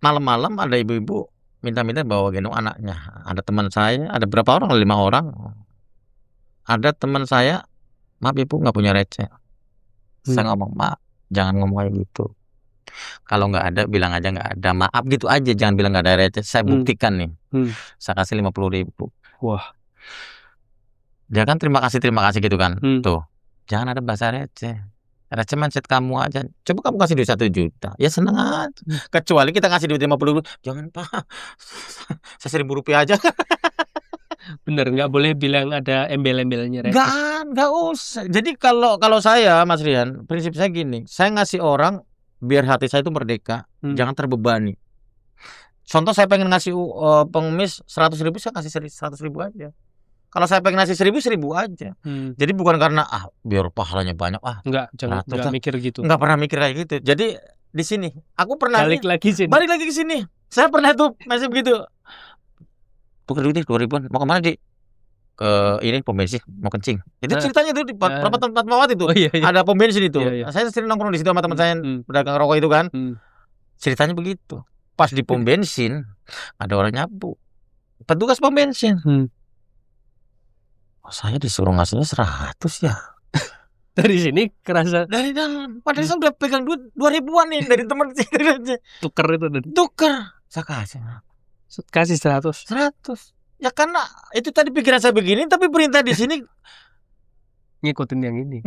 malam-malam ada ibu-ibu minta-minta bawa gendong anaknya. Ada teman saya, ada berapa orang? 5 orang. Ada teman saya, maaf ibu nggak punya receh. Saya ngomong, Mak, jangan ngomong kayak gitu. Kalau nggak ada bilang aja nggak ada, maaf gitu aja, jangan bilang nggak ada receh. Saya buktikan nih, saya kasih 50.000. Wah, dia kan terima kasih gitu kan. Tuh, jangan ada bahasa receh. Receh mindset kamu aja. Coba kamu kasih duit 1 juta, ya seneng aja. Kecuali kita kasih duit 50.000, jangan Pak, saya 1.000 rupiah aja. Bener, nggak boleh bilang ada embel-embelnya receh. Nggak usah. Jadi kalau saya, Mas Rian, prinsip saya gini, saya ngasih orang biar hati saya itu merdeka, jangan terbebani. Contoh saya pengen ngasih pengemis 100.000, saya kasih 100.000 aja. Kalau saya pengen ngasih 1.000 aja. Jadi bukan karena biar pahalanya banyak, enggak mikir gitu. Enggak pernah mikir kayak gitu. Jadi di sini aku pernah balik lagi ke sini. Saya pernah tuh masih begitu. Tukar duit 2.000-an, mau kemana Di? Ke ini pom bensin, mau kencing. Itu ceritanya tuh di perapatan Fatmawati itu. Ada pom bensin itu. Saya sering nongkrong di situ sama teman saya pedagang rokok itu kan. Ceritanya begitu. Pas di pom bensin ada orang nyapu. Petugas pom bensin. Saya disuruh ngasihnya 100 ya. Dari sini kerasa dari dalam. Padahal saya udah pegang duit 2.000-an nih dari teman saya. Tuker itu tadi. Saya kasih 100. Ya karena itu tadi pikiran saya begini, tapi perintah di sini ngikutin yang ini.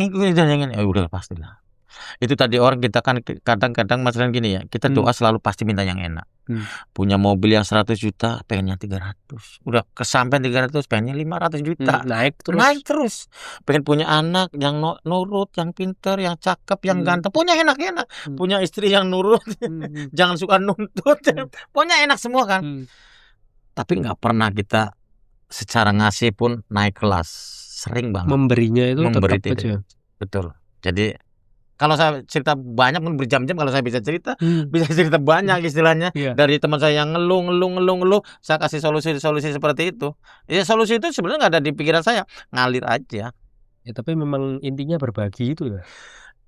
Udah pastilah. Itu tadi orang kita kan kadang-kadang masalah gini ya, kita doa selalu pasti minta yang enak. Punya mobil yang 100 juta, pengennya 300. Udah kesampean 300, pengennya 500 juta. Naik terus. Pengen punya anak yang nurut, yang pinter, yang cakep, yang ganteng. Punya enak-enak. Punya istri yang nurut. Jangan suka nuntut. Punya enak semua kan. Tapi nggak pernah kita secara ngasih pun naik kelas, sering banget. Memberinya itu Memberi tetap aja. Betul. Jadi kalau saya cerita banyak pun berjam-jam, kalau saya bisa cerita banyak istilahnya. Dari teman saya yang ngeluh, saya kasih solusi seperti itu. Ya solusi itu sebenarnya nggak ada di pikiran saya, ngalir aja. Ya tapi memang intinya berbagi itu ya.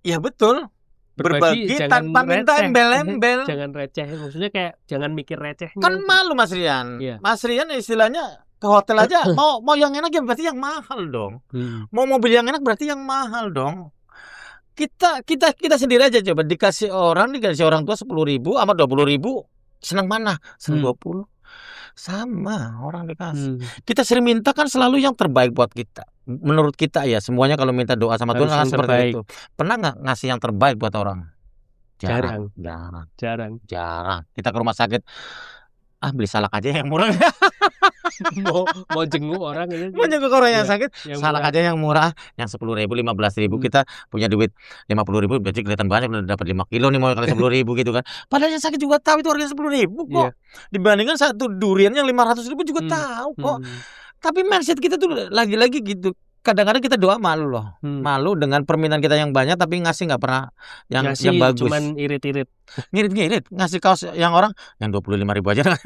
Iya betul. Berbagi tanpa minta embel-embel. Jangan receh, maksudnya kayak jangan mikir recehnya. Kan malu Mas Rian. Mas Rian istilahnya ke hotel aja mau yang enak ya berarti yang mahal dong. Mau mobil yang enak berarti yang mahal dong. Kita sendiri aja coba dikasih orang tua 10.000 sama 20.000, senang mana? Senang 20. Sama orang dikasih. Kita sering minta kan selalu yang terbaik buat kita. Menurut kita ya, semuanya kalau minta doa sama Tuhan kan seperti itu. Pernah nggak ngasih yang terbaik buat orang? Jarang. Kita ke rumah sakit, beli salak aja yang murah. mau jenguk orang itu. Mau jenguk orang yang sakit, salak aja yang murah, yang 10.000, 15.000. Kita punya duit 50.000, berarti kelihatan banyak, udah dapat 5 kilo nih, mau kali 10.000 gitu kan. Padahal yang sakit juga tahu itu harganya 10.000 kok. Dibandingkan satu durian yang 500.000 juga tahu kok. Tapi mindset kita tuh lagi-lagi gitu. Kadang-kadang kita doa malu loh. Malu dengan permintaan kita yang banyak, tapi ngasih nggak pernah yang bagus. Cuman irit-irit. Ngirit-ngirit. Ngasih kaos yang orang yang 25.000 aja.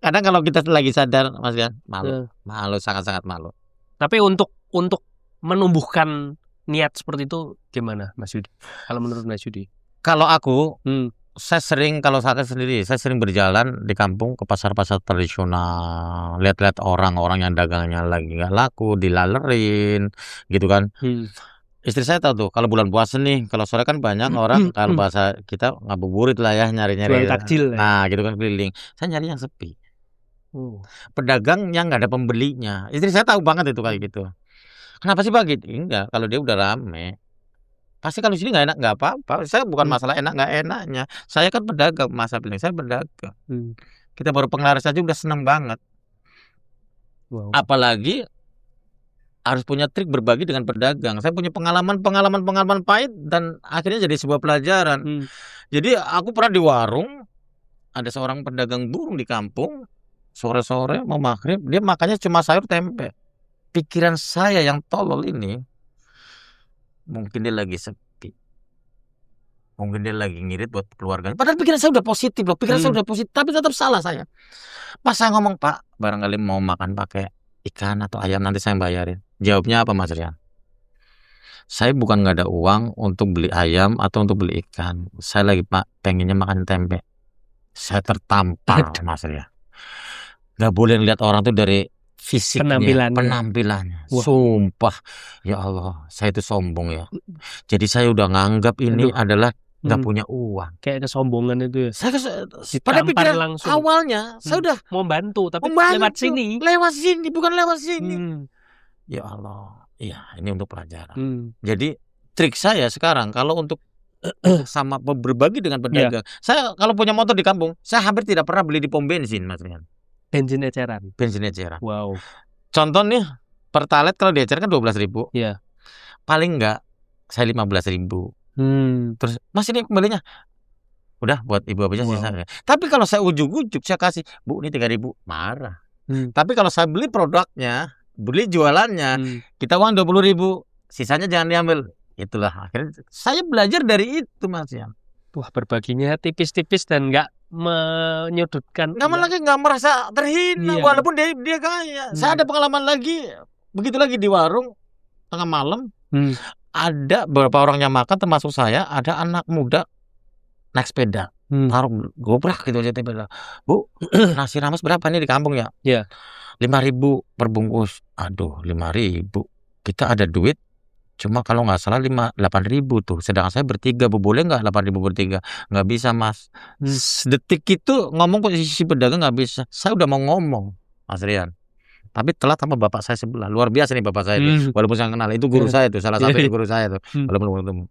Kadang kalau kita lagi sadar, Mas Rian, malu, sangat-sangat malu. Tapi untuk menumbuhkan niat seperti itu gimana, Mas Yudi? Kalau menurut Mas Yudi? Kalau aku, saya sering berjalan di kampung ke pasar-pasar tradisional, lihat-lihat orang-orang yang dagangnya lagi nggak laku, dilalerin, gitu kan. Istri saya tahu tuh, kalau bulan puasa nih, kalau sore kan banyak orang, kalau bahasa kita ngabuburit lah ya, nyari-nyari. Jual takjil. Nah, gitu kan keliling. Saya nyari yang sepi. Pedagang yang nggak ada pembelinya. Istri saya tahu banget itu kayak gitu. Kenapa sih Pak? Enggak, kalau dia udah rame. Pasti kalau sini nggak enak, nggak apa-apa. Saya bukan masalah enak nggak enaknya. Saya kan pedagang, masa pilih saya pedagang. Kita baru penglaris aja udah seneng banget. Apalagi harus punya trik berbagi dengan pedagang. Saya punya pengalaman pahit dan akhirnya jadi sebuah pelajaran. Jadi aku pernah di warung, ada seorang pedagang burung di kampung, sore-sore mau maghrib, dia makannya cuma sayur tempe. Pikiran saya yang tolol ini, mungkin dia lagi sepi, mungkin dia lagi ngirit buat keluarganya. Padahal pikiran saya udah positif loh, tapi tetap salah saya. Pas saya ngomong, Pak, barangkali mau makan pakai ikan atau ayam, nanti saya bayarin. Jawabnya apa Mas Rian? Saya bukan nggak ada uang untuk beli ayam atau untuk beli ikan. Saya lagi pengennya makan tempe. Saya tertampar Mas Rian. Nggak boleh lihat orang tuh dari fisiknya, penampilannya. Sumpah, ya Allah, saya itu sombong ya. Jadi saya udah nganggap ini adalah nggak punya uang. Kayak kesombongan itu ya. Saya pada pikiran awalnya saya udah mau bantu, tapi lewat sini, bukan lewat sini. Ya Allah, iya ini untuk pelajaran. Jadi trik saya sekarang kalau untuk sama berbagi dengan pedagang, saya kalau punya motor di kampung, saya hampir tidak pernah beli di pom bensin, Mas Rian. Bensin eceran. Wow. Contoh nih, Pertalite kalau diecer kan 12.000. Iya. Paling enggak saya 15.000. Terus Mas ini kembalinya udah buat ibu aja sisanya. Tapi kalau saya ujuk-ujuk saya kasih, Bu ini 3.000, marah. Tapi kalau saya beli produknya, beli jualannya, kita uang 20.000, sisanya jangan diambil. Itulah akhirnya saya belajar dari itu Mas Yan. Wah, berbaginya tipis-tipis dan nggak menyudutkan. Nggak merasa terhina, walaupun dia kaya. Saya ada pengalaman lagi, begitu lagi di warung tengah malam, ada beberapa orang yang makan termasuk saya, ada anak muda naik sepeda, taruh gobrak gitu aja sepeda. Bu, nasi rames berapa nih di kampung ya? 5.000 per bungkus. Aduh, 5.000. Kita ada duit cuma kalau nggak salah 8.000 tuh. Sedangkan saya bertiga, Bu, boleh nggak 8.000 bertiga? Nggak bisa Mas. Sedetik itu ngomong ke sisi pedagang nggak bisa. Saya udah mau ngomong, Mas Rian. Tapi telat sama bapak saya sebelah. Luar biasa nih bapak saya itu. Walaupun saya kenal, itu guru saya tuh, salah satu guru saya tuh. Walaupun ketemu.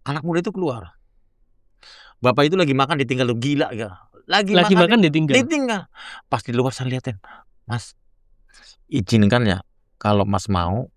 Anak muda itu keluar. Bapak itu lagi makan ditinggal tuh, gila ya. Lagi makan ditinggal. Pas di luar saya liatin, Mas, izinkan ya kalau Mas mau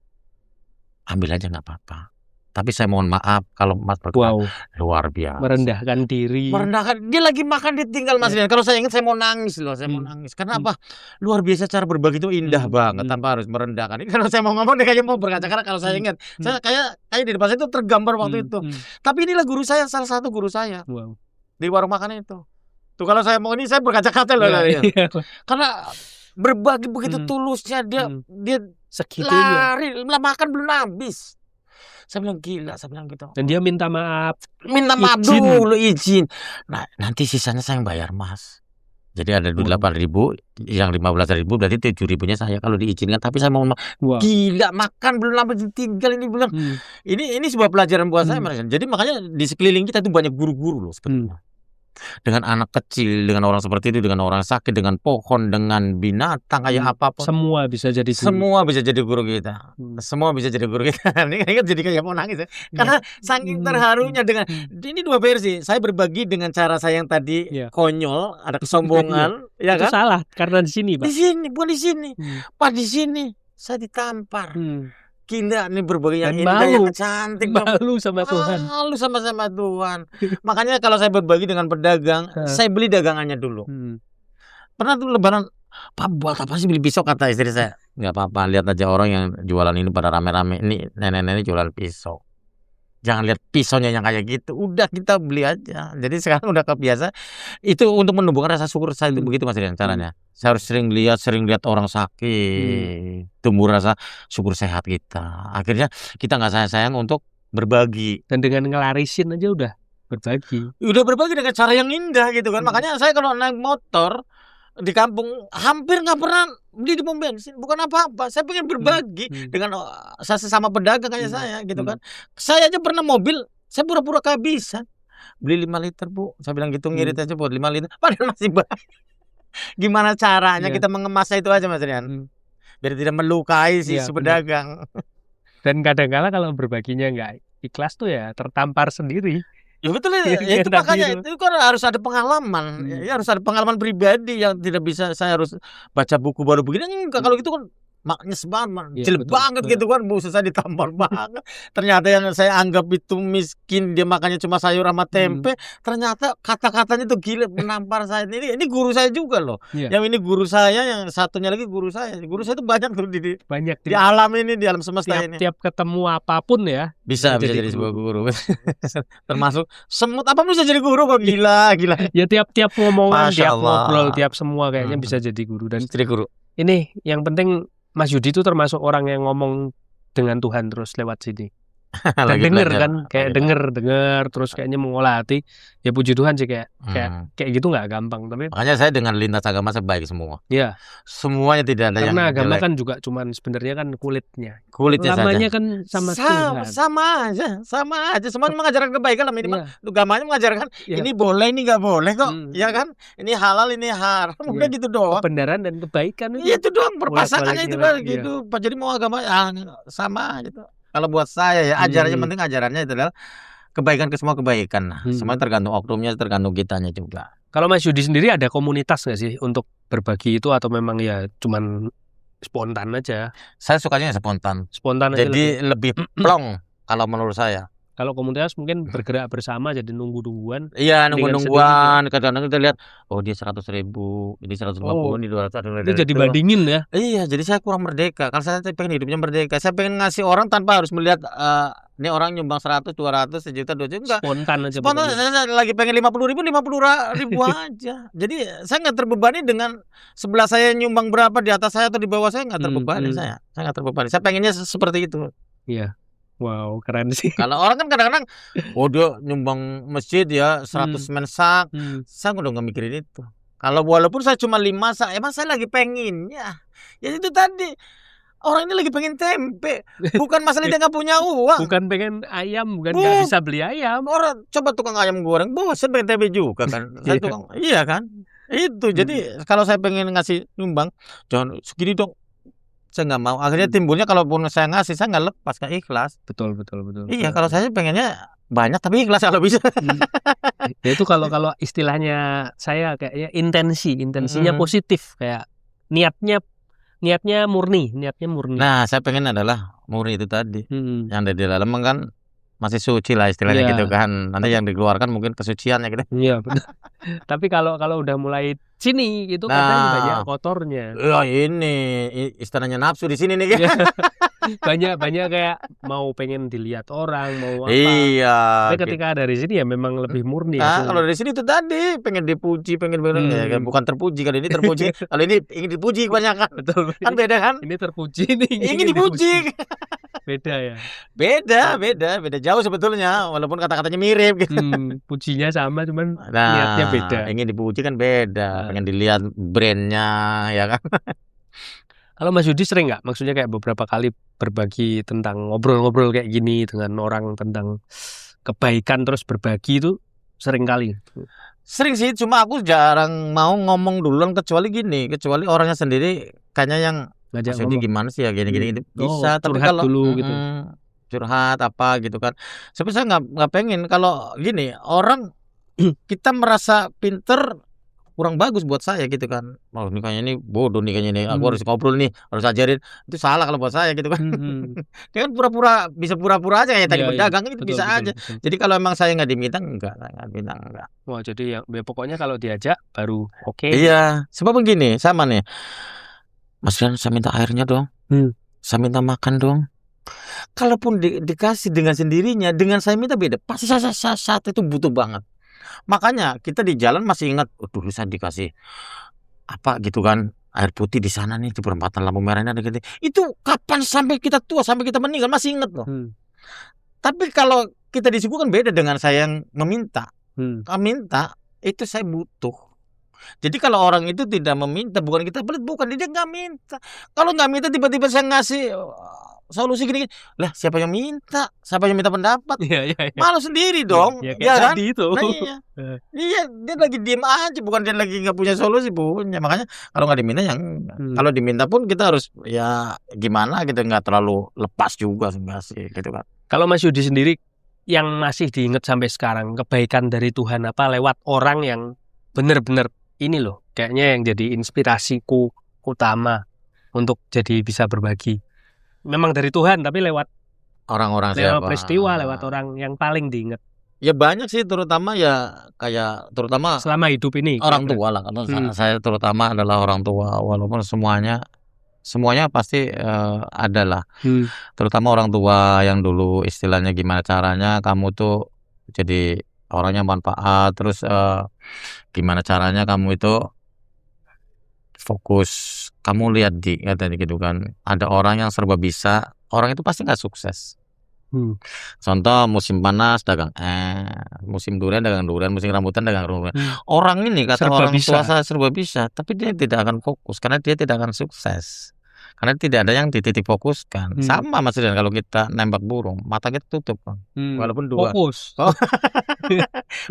ambil aja nggak apa-apa. Tapi saya mohon maaf kalau Mas berkata Wow, luar biasa. merendahkan diri. Merendahkan, dia lagi makan ditinggal Mas Rian. Kalau saya ingat saya mau nangis loh, saya mau nangis. Karena apa? Luar biasa cara berbagi itu indah banget tanpa harus merendahkan. Ini kalau saya mau ngomong dia kayaknya mau berkaca, karena kalau saya ingat, saya kayak di depan saya itu tergambar waktu itu. Tapi inilah guru saya, salah satu guru saya. Wow. Di warung makan itu. Tuh kalau saya mau ini saya berkaca-kaca loh. Karena berbagi begitu tulusnya, dia segitunya. lari makan belum habis. Saya bilang gila, saya bilang gitu. Dan dia minta maaf Izin. Dulu izin. Nah, nanti sisanya saya yang bayar Mas. Jadi ada 8.000, yang 15.000 berarti 7.000-nya saya kalau diizinkan. Tapi saya mau gila, makan belum habis ditinggal ini bilang. Ini sebuah pelajaran buat saya Mas. Jadi makanya di sekeliling kita itu banyak guru-guru loh sebetulnya. Dengan anak kecil, dengan orang seperti itu, dengan orang sakit, dengan pohon, dengan binatang kayak apapun. Semua bisa jadi guru. Semua bisa jadi guru kita. Semua bisa jadi guru kita. Ini jadi kayak mau nangis ya. Karena saking terharunya dengan ini dua versi. Saya berbagi dengan cara saya yang tadi konyol, ada kesombongan, ya kan? Itu salah karena di sini, Pak. Di sini, bukan di sini. Pak di sini saya ditampar. Gila nih berbagi yang ini yang cantik, malu sama Tuhan. Malu sama Tuhan. Makanya kalau saya berbagi dengan pedagang, saya beli dagangannya dulu. Pernah tuh lebaran, Pak buat apa sih beli pisau, kata istri saya. Enggak apa-apa, lihat aja orang yang jualan ini pada rame-rame. Ini nenek-nenek jualan pisau. Jangan lihat pisaunya yang kayak gitu. Udah kita beli aja. Jadi sekarang udah kebiasa. Itu untuk menumbuhkan rasa syukur saya itu begitu Mas Rian caranya. Saya harus sering lihat orang sakit. Tumbuh rasa syukur sehat kita. Akhirnya kita nggak sayang untuk berbagi. Dan dengan ngelarisin aja udah berbagi. Udah berbagi dengan cara yang indah gitu kan. Makanya saya kalau naik motor di kampung hampir nggak pernah beli di pom bensin, bukan apa-apa. Saya pengen berbagi dengan sesama pedagang kayak saya gitu kan. Saya aja pernah mobil, saya pura-pura kehabisan. Beli 5 liter Bu, saya bilang gitu, ngirit aja buat 5 liter, padahal masih banyak. Gimana caranya kita mengemasnya itu aja Mas Rian, biar tidak melukai si pedagang. Dan kadang-kala kalau berbaginya nggak ikhlas tuh ya tertampar sendiri. Ya betul ya, itu makanya itu kan harus ada pengalaman, ya harus ada pengalaman pribadi yang tidak bisa saya harus baca buku baru begini. Enggak, kalau gitu kan nyes banget, jelek banget gitu kan, buset saya ditampar banget. Ternyata yang saya anggap itu miskin, dia makannya cuma sayur sama tempe, ternyata kata-katanya tuh gila menampar saya. Ini guru saya juga loh. Yang ini guru saya, yang satunya lagi guru saya. Guru saya itu banyak tuh di alam ini, di alam semesta ini. Tiap ketemu apapun ya bisa jadi sebuah guru. Termasuk semut apa bisa jadi guru kok, gila. Ya tiap ngomongan, tiap ngobrol, tiap semua kayaknya bisa jadi guru. Dan jadi guru. Ini yang penting Mas Yudi itu termasuk orang yang ngomong dengan Tuhan terus lewat sini. Dan denger kan, kayak denger terus kayaknya mengolah hati. Ya puji Tuhan sih, kayak gitu nggak gampang. Tapi makanya saya dengan lintas agama sebaik semua. Iya. Semuanya tidak ada karena yang agama jelek. kan juga cuman sebenarnya kan kulitnya Namanya kan sama aja. Semuanya mengajarkan kebaikan lah minimal. Agamanya mengajarkan ini boleh, ini nggak boleh kok. Ya kan? Ini halal, ini haram. Udah gitu doang. Kebenaran dan kebaikan itu doang, perpasangannya itu kan gitu. Jadi mau agama sama gitu. Kalau buat saya ya ajarannya penting, ajarannya itu adalah kebaikan ke semua kebaikan. Semuanya tergantung oknumnya, tergantung kitanya juga. Kalau Mas Yudi sendiri ada komunitas nggak sih untuk berbagi itu, atau memang ya cuman spontan aja? Saya sukanya spontan. Jadi lebih plong kalau menurut saya. Kalau komunitas mungkin bergerak bersama, jadi nunggu-nungguan. Iya, nunggu-nungguan. Kadang-kadang kita lihat, oh dia 100.000, ini 150, ini 200. Itu jadi bandingin ya? Iya, jadi saya kurang merdeka. Kalau saya pengen hidupnya merdeka, saya pengen ngasih orang tanpa harus melihat ini orang nyumbang 100, 200, sejuta, 2 juta. Enggak. Spontan aja. Spontan, saya lagi pengen 50.000 aja. Jadi saya nggak terbebani dengan sebelah saya nyumbang berapa, di atas saya atau di bawah saya, nggak terbebani. Saya nggak terbebani. Saya pengennya seperti itu. Iya. Wow, keren sih. Kalau orang kan kadang-kadang, dia nyumbang masjid ya 100 mensak. Saya udah nggak mikirin itu. Kalau walaupun saya cuma 5 sak, emang saya lagi pengennya. Ya itu tadi, orang ini lagi pengen tempe. Bukan masalah dia nggak punya uang. Bukan pengen ayam, bukan nggak bisa beli ayam. Orang coba tukang ayam goreng, bosan pengen tempe juga kan. Saya tukang, iya kan. Itu jadi kalau saya pengen ngasih nyumbang, jangan segini dong. Saya nggak mau. Akhirnya timbulnya kalaupun saya ngasih, saya nggak lepas, kan ikhlas. Betul. Iya, kalau saya pengennya banyak tapi ikhlas kalau bisa. Ya itu kalau istilahnya saya kayaknya intensinya positif, kayak niatnya murni. Nah, saya pengen adalah murni itu tadi. Yang ada di dalam kan masih suci lah istilahnya Iya. gitu kan. Nanti yang dikeluarkan mungkin kesuciannya gitu. Iya, benar. Tapi kalau udah mulai sini itu kadang banyak Nah, kotornya. ya ini istilahnya nafsu di sini nih kan. Iya. Banyak kayak mau pengen dilihat orang, mau apa. Iya. Tapi ketika dari sini ya memang lebih murni Nah, kalau hasilnya. dari sini itu tadi pengen dipuji, pengen bukan terpuji, kalau ini terpuji, kalau ini ingin dipuji kebanyakan. Betul. Kan beda kan? Ini terpuji nih, Ingin dipuji. Beda ya. Beda jauh sebetulnya, walaupun kata-katanya mirip gitu. Pujinya sama cuman niatnya beda. Ingin dipuji kan beda, pengen dilihat brandnya ya kan. Kalau Mas Yudi sering nggak? Maksudnya kayak beberapa kali berbagi tentang ngobrol-ngobrol kayak gini dengan orang tentang kebaikan terus berbagi itu sering kali. Sering sih, cuma aku jarang mau ngomong duluan kecuali orangnya sendiri kayaknya yang maksudnya gimana sih ya gini bisa, tapi kalau dulu gitu. Curhat apa gitu kan. Sebenarnya saya nggak pengen kalau gini orang kita merasa pinter kurang bagus buat saya gitu kan. Oh, ini kayaknya ini bodoh nih kayaknya ini. Aku harus ngobrol nih, harus ajarin. Itu salah kalau buat saya gitu kan. Dia kan bisa pura-pura aja kayak tadi berdagang itu betul, bisa aja. Betul. Jadi kalau emang saya nggak diminta enggak. Wah, jadi ya pokoknya kalau diajak baru oke. Iya, sebab begini sama nih. Mas Rian, saya minta airnya dong. Saya minta makan dong. Kalaupun dikasih dengan sendirinya, dengan saya minta beda. Pasti saat itu butuh banget. Makanya kita di jalan masih ingat, dulu saya dikasih apa gitu kan, air putih di sana nih di perempatan lampu merah ini ada gitu. Itu kapan sampai kita tua, sampai kita meninggal masih ingat loh. Tapi kalau kita disuguhkan beda dengan saya yang meminta. Minta itu saya butuh. Jadi kalau orang itu tidak meminta, bukan kita pelit, bukan dia nggak minta. Kalau nggak minta tiba-tiba saya ngasih solusi gini, lah siapa yang minta? Siapa yang minta pendapat? Malu sendiri dong, ya kan? Itu. Nah, iya, dia lagi diem aja, bukan dia lagi nggak punya solusi, punya. Makanya kalau nggak diminta yang, kalau diminta pun kita harus ya gimana gitu, nggak terlalu lepas juga sih, gitu kan. Kalau Mas Yudi sendiri yang masih diingat sampai sekarang kebaikan dari Tuhan apa lewat orang yang benar-benar ini loh, kayaknya yang jadi inspirasiku utama untuk jadi bisa berbagi. Memang dari Tuhan tapi lewat orang-orang lewat peristiwa, lewat orang yang paling diingat. Ya banyak sih, terutama terutama selama hidup ini orang tua lah, karena saya terutama adalah orang tua, walaupun semuanya pasti ada lah. Terutama orang tua yang dulu istilahnya gimana caranya kamu tuh jadi orangnya manfaat, terus gimana caranya kamu itu fokus, kamu lihat katanya gitu kan, ada orang yang serba bisa, orang itu pasti nggak sukses. Contoh musim panas dagang musim durian dagang durian, musim rambutan dagang rambutan. Orang ini kata serba orang tua saya serba bisa, tapi dia tidak akan fokus karena dia tidak akan sukses. Karena tidak ada yang dititik fokuskan. Sama Mas Rian, kalau kita nembak burung, mata kita tutup, walaupun dua. Fokus.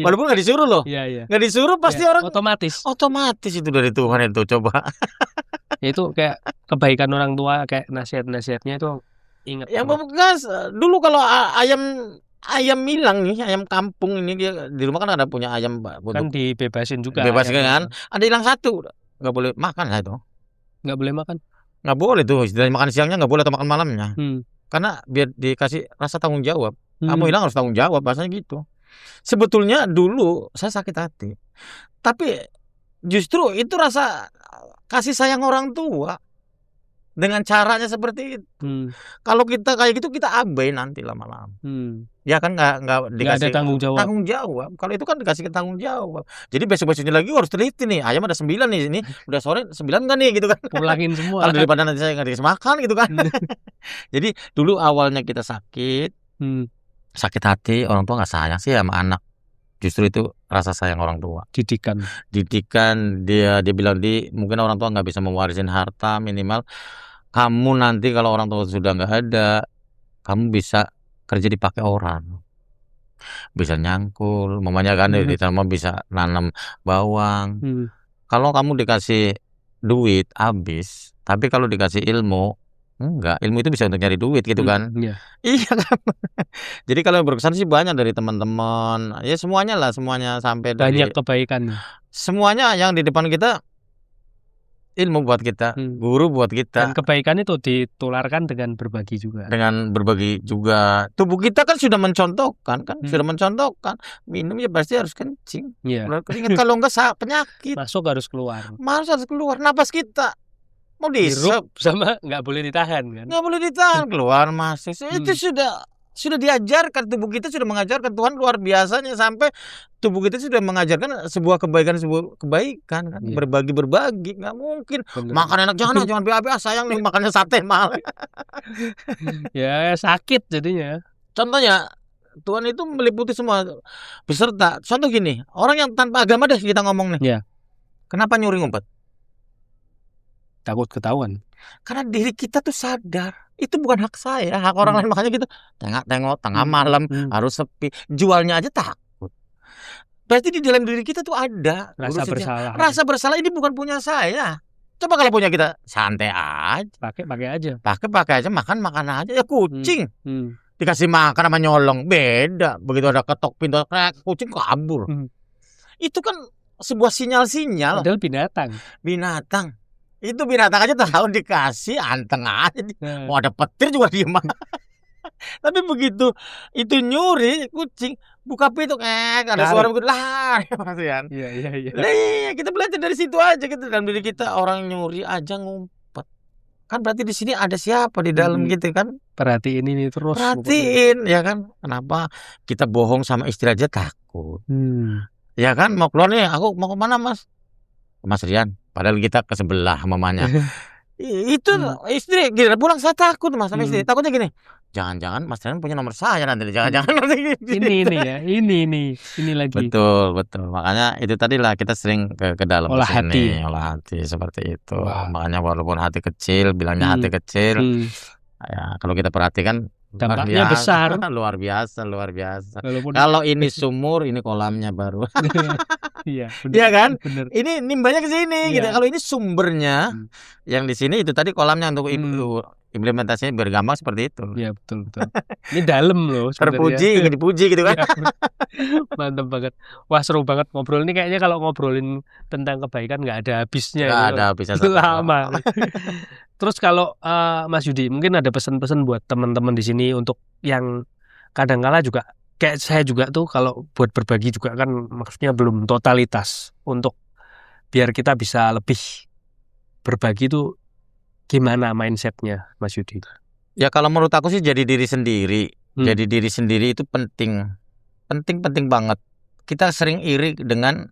Walaupun nggak disuruh loh. Nggak disuruh pasti orang otomatis itu dari Tuhan itu, coba. Itu kayak kebaikan orang tua, kayak nasihat-nasihatnya itu ingat. Yang membekas dulu kalau ayam hilang nih, ayam kampung ini, dia di rumah kan ada punya ayam kan dibebasin juga. Bebas kan? Ada hilang satu, nggak boleh makan lah itu. Nggak boleh makan. Nggak boleh tuh, istilahnya makan siangnya nggak boleh atau makan malamnya. Karena biar dikasih rasa tanggung jawab. Kamu hilang harus tanggung jawab, bahasanya gitu. Sebetulnya dulu saya sakit hati, tapi justru itu rasa kasih sayang orang tua dengan caranya seperti itu. Kalau kita kayak gitu, kita abai nanti lama-lama. Ya kan nggak dikasih ada tanggung jawab. Kalau itu kan dikasih tanggung jawab. Jadi besok-besoknya lagi harus teliti nih. Ayam ada 9 nih, ini udah sore 9 kan nih gitu kan. Pulangin semua. Kalau daripada nanti saya nggak dikasih makan gitu kan. Jadi dulu awalnya kita sakit hati, orang tua nggak sayang sih sama anak. Justru itu rasa sayang orang tua. Didikan dia bilang mungkin orang tua nggak bisa mewarisin harta, minimal kamu nanti kalau orang tua sudah nggak ada, kamu bisa kerja dipakai orang, bisa nyangkul, mamanya kan ditambah bisa nanam bawang. Kalau kamu dikasih duit habis, tapi kalau dikasih ilmu enggak, ilmu itu bisa untuk nyari duit gitu kan. Iya kan. Jadi kalau yang berkesan sih banyak dari teman-teman, ya semuanya sampai banyak kebaikan. Semuanya yang di depan kita ilmu buat kita, guru buat kita. Dan kebaikan itu ditularkan dengan berbagi juga. Dengan berbagi juga. Tubuh kita kan sudah mencontohkan minum ya pasti harus kencing. Iya. Keringat kalau enggak penyakit. Masuk harus keluar. Harus keluar. Napas kita mau dihirup sama nggak boleh ditahan kan? Nggak boleh ditahan, keluar masuk. Itu sudah diajarkan, tubuh kita sudah mengajarkan. Tuhan luar biasanya sampai tubuh kita sudah mengajarkan sebuah kebaikan kan. Berbagi nggak mungkin. Bener. Makan enak jangan BA sayang nih makannya sate mahal. Ya sakit jadinya. Contohnya Tuhan itu meliputi semua peserta. Contoh gini, orang yang tanpa agama deh kita ngomong nih. Ya. Kenapa nyuri ngumpet? Takut ketahuan. Karena diri kita tuh sadar itu bukan hak saya, hak orang lain. Makanya gitu tengok tengah malam harus sepi, jualnya aja takut. Berarti di dalam diri kita tuh ada rasa bersalah. Ini bukan punya saya. Coba kalau punya kita santai aja, pakai aja, makan aja. Ya kucing dikasih makan sama nyolong beda. Begitu ada ketok pintu kucing kabur. Itu kan sebuah sinyal. Padahal binatang. Itu binatang aja tahu dikasih anteng aja. Mau ada petir juga diem. Tapi begitu itu nyuri kucing buka pintu ada suara begitu lah. Iya. Kita belajar dari situ aja. Kita dalam diri kita orang nyuri aja ngumpet. Kan berarti di sini ada siapa di dalam gitu kan? Perhatiin ini terus. Ya kan? Kenapa kita bohong sama istri aja takut? Ya kan mau keluar nih, aku mau kemana Mas Rian? Padahal kita ke sebelah mamanya. Itu istri gila pulang saya takut Mas sama istri. Takutnya gini. Jangan-jangan Mas Rian punya nomor saya nanti. Jangan-jangan nanti. Ini lagi. Betul. Makanya itu tadilah kita sering ke dalam olah hati seperti itu. Makanya walaupun hati kecil, bilangnya hati kecil. Ya, kalau kita perhatikan dampaknya besar. Luar biasa. Kalau ini sumur, ini kolamnya baru. Iya kan? Bener. Ini nimbanya ke sini gitu. Kalau ini sumbernya yang di sini itu tadi kolamnya untuk implementasinya biar gampang seperti itu. Iya, betul. Ini dalam loh sebenarnya. Terpuji, ingin dipuji gitu kan. Mantap banget. Wah, seru banget ngobrol ini. Kayaknya kalau ngobrolin tentang kebaikan nggak ada habisnya. Nggak ada habisnya. Lama. Terus kalau Mas Yudi, mungkin ada pesan-pesan buat teman-teman di sini untuk yang kadang-kala juga kayak saya juga tuh kalau buat berbagi juga kan maksudnya belum totalitas. Untuk biar kita bisa lebih berbagi tuh gimana mindsetnya Mas Yudi? Ya kalau menurut aku sih jadi diri sendiri. Jadi diri sendiri itu penting banget. Kita sering iri dengan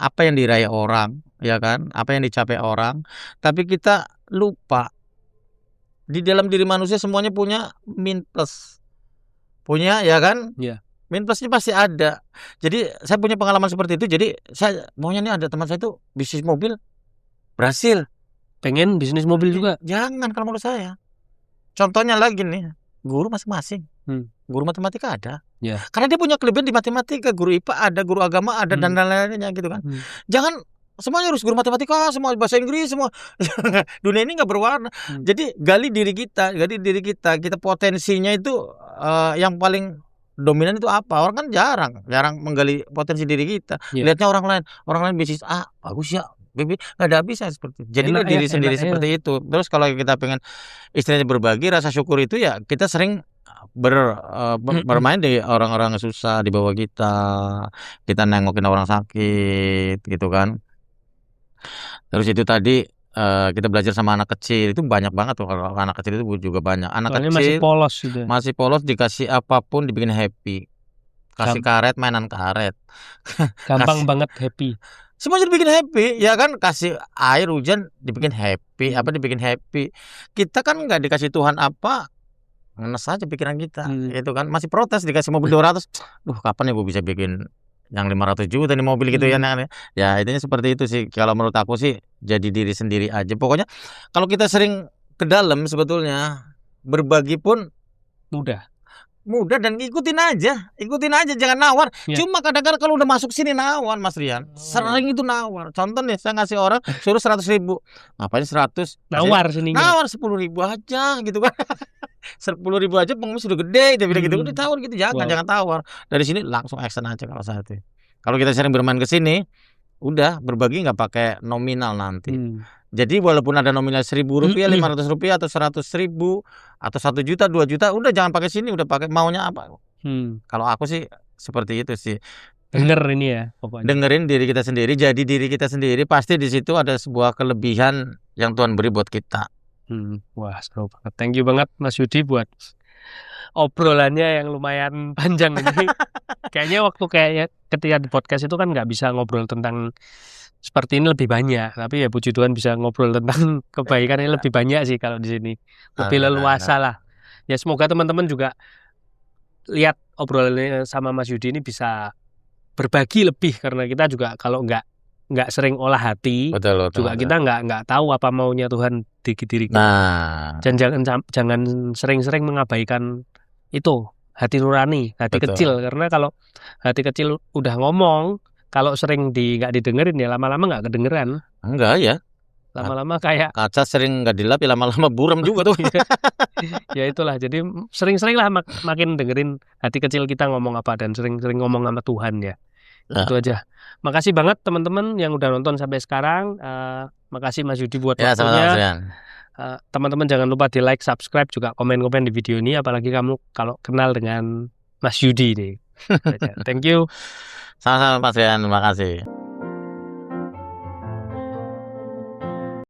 apa yang diraih orang, ya kan? Apa yang dicapai orang. Tapi kita lupa di dalam diri manusia semuanya punya min plus. Punya ya kan? Iya. Min plusnya pasti ada. Jadi saya punya pengalaman seperti itu. Jadi saya maunya nih ada teman saya itu bisnis mobil berhasil. Pengen bisnis mobil juga? Jangan kalau menurut saya. Contohnya lagi nih, guru masing-masing. Guru matematika ada. Karena dia punya kelebihan di matematika. Guru IPA ada, guru agama ada dan lain-lainnya gitu kan. Jangan semuanya harus guru matematika, semua bahasa Inggris, semua. Dunia ini nggak berwarna. Jadi gali diri kita. Kita potensinya itu yang paling dominan itu apa? Orang kan jarang menggali potensi diri kita. Lihatnya orang lain bisnis bagus ya. Bibi nggak ada habisnya seperti itu. Jadi diri sendiri seperti itu. Terus kalau kita pengen istilahnya berbagi, rasa syukur itu ya kita sering bermain di orang-orang susah di bawah kita nengokin orang sakit gitu kan. Terus itu tadi kita belajar sama anak kecil itu banyak banget tuh. Kalau anak kecil itu juga banyak. Anak kecil masih polos dikasih apapun dibikin happy. Kasih karet, mainan karet. Gampang banget happy. Semua jadi bikin happy, ya kan? Kasih air hujan dibikin happy, dibikin happy. Kita kan nggak dikasih Tuhan apa, ngenes aja pikiran kita, itu kan? Masih protes dikasih mobil 200, kapan ya gue bisa bikin yang 500 juta nih mobil gitu ya? Ya intinya seperti itu sih. Kalau menurut aku sih jadi diri sendiri aja. Pokoknya kalau kita sering ke dalam sebetulnya berbagi pun mudah dan ikutin aja jangan nawar. Cuma kadang-kadang kalau udah masuk sini nawar Mas Rian, sering itu nawar. Contoh nih saya ngasih orang suruh 100.000, ngapain 100? Nawar sininya. Nawar 10.000 aja gitu kan. 10.000 aja pengemis sudah gede, dia bilang gitu. Udah tawar gitu, jangan tawar. Dari sini langsung action aja kalau saat itu. Kalau kita sering bermain ke sini, udah berbagi nggak pakai nominal nanti. Jadi walaupun ada nominal Rp1.000, Rp500 atau Rp100.000 atau 1 juta, 2 juta, udah jangan pakai sini, udah pakai maunya apa. Kalau aku sih seperti itu sih. Denger ini ya pokoknya. Dengerin diri kita sendiri, jadi diri kita sendiri, pasti di situ ada sebuah kelebihan yang Tuhan beri buat kita. Wah, seru banget. Thank you banget Mas Yudi buat obrolannya yang lumayan panjang ini. Kayaknya ketika di podcast itu kan nggak bisa ngobrol tentang seperti ini lebih banyak, tapi ya puji Tuhan bisa ngobrol tentang kebaikan ini lebih banyak sih kalau di sini. Lebih leluasa lah. Ya semoga teman-teman juga lihat obrolannya sama Mas Yudi ini bisa berbagi lebih, karena kita juga kalau nggak sering olah hati, betul, juga kita nggak tahu apa maunya Tuhan di diri kita. Dan jangan sering-sering mengabaikan itu hati nurani, hati kecil, karena kalau hati kecil udah ngomong, kalau sering nggak didengerin ya lama-lama nggak kedengeran. Enggak ya. Lama-lama kayak kaca sering nggak dilap ya lama-lama buram juga tuh. Ya itulah, jadi sering-sering lah makin dengerin hati kecil kita ngomong apa, dan sering-sering ngomong sama Tuhan ya. Itu aja. Makasih banget teman-teman yang udah nonton sampai sekarang. Makasih Mas Yudi buat waktunya. Teman-teman jangan lupa di like, subscribe, juga komen-komen di video ini, apalagi kamu kalau kenal dengan Mas Yudi nih. Thank you. Sama-sama Mas Rian, terima kasih.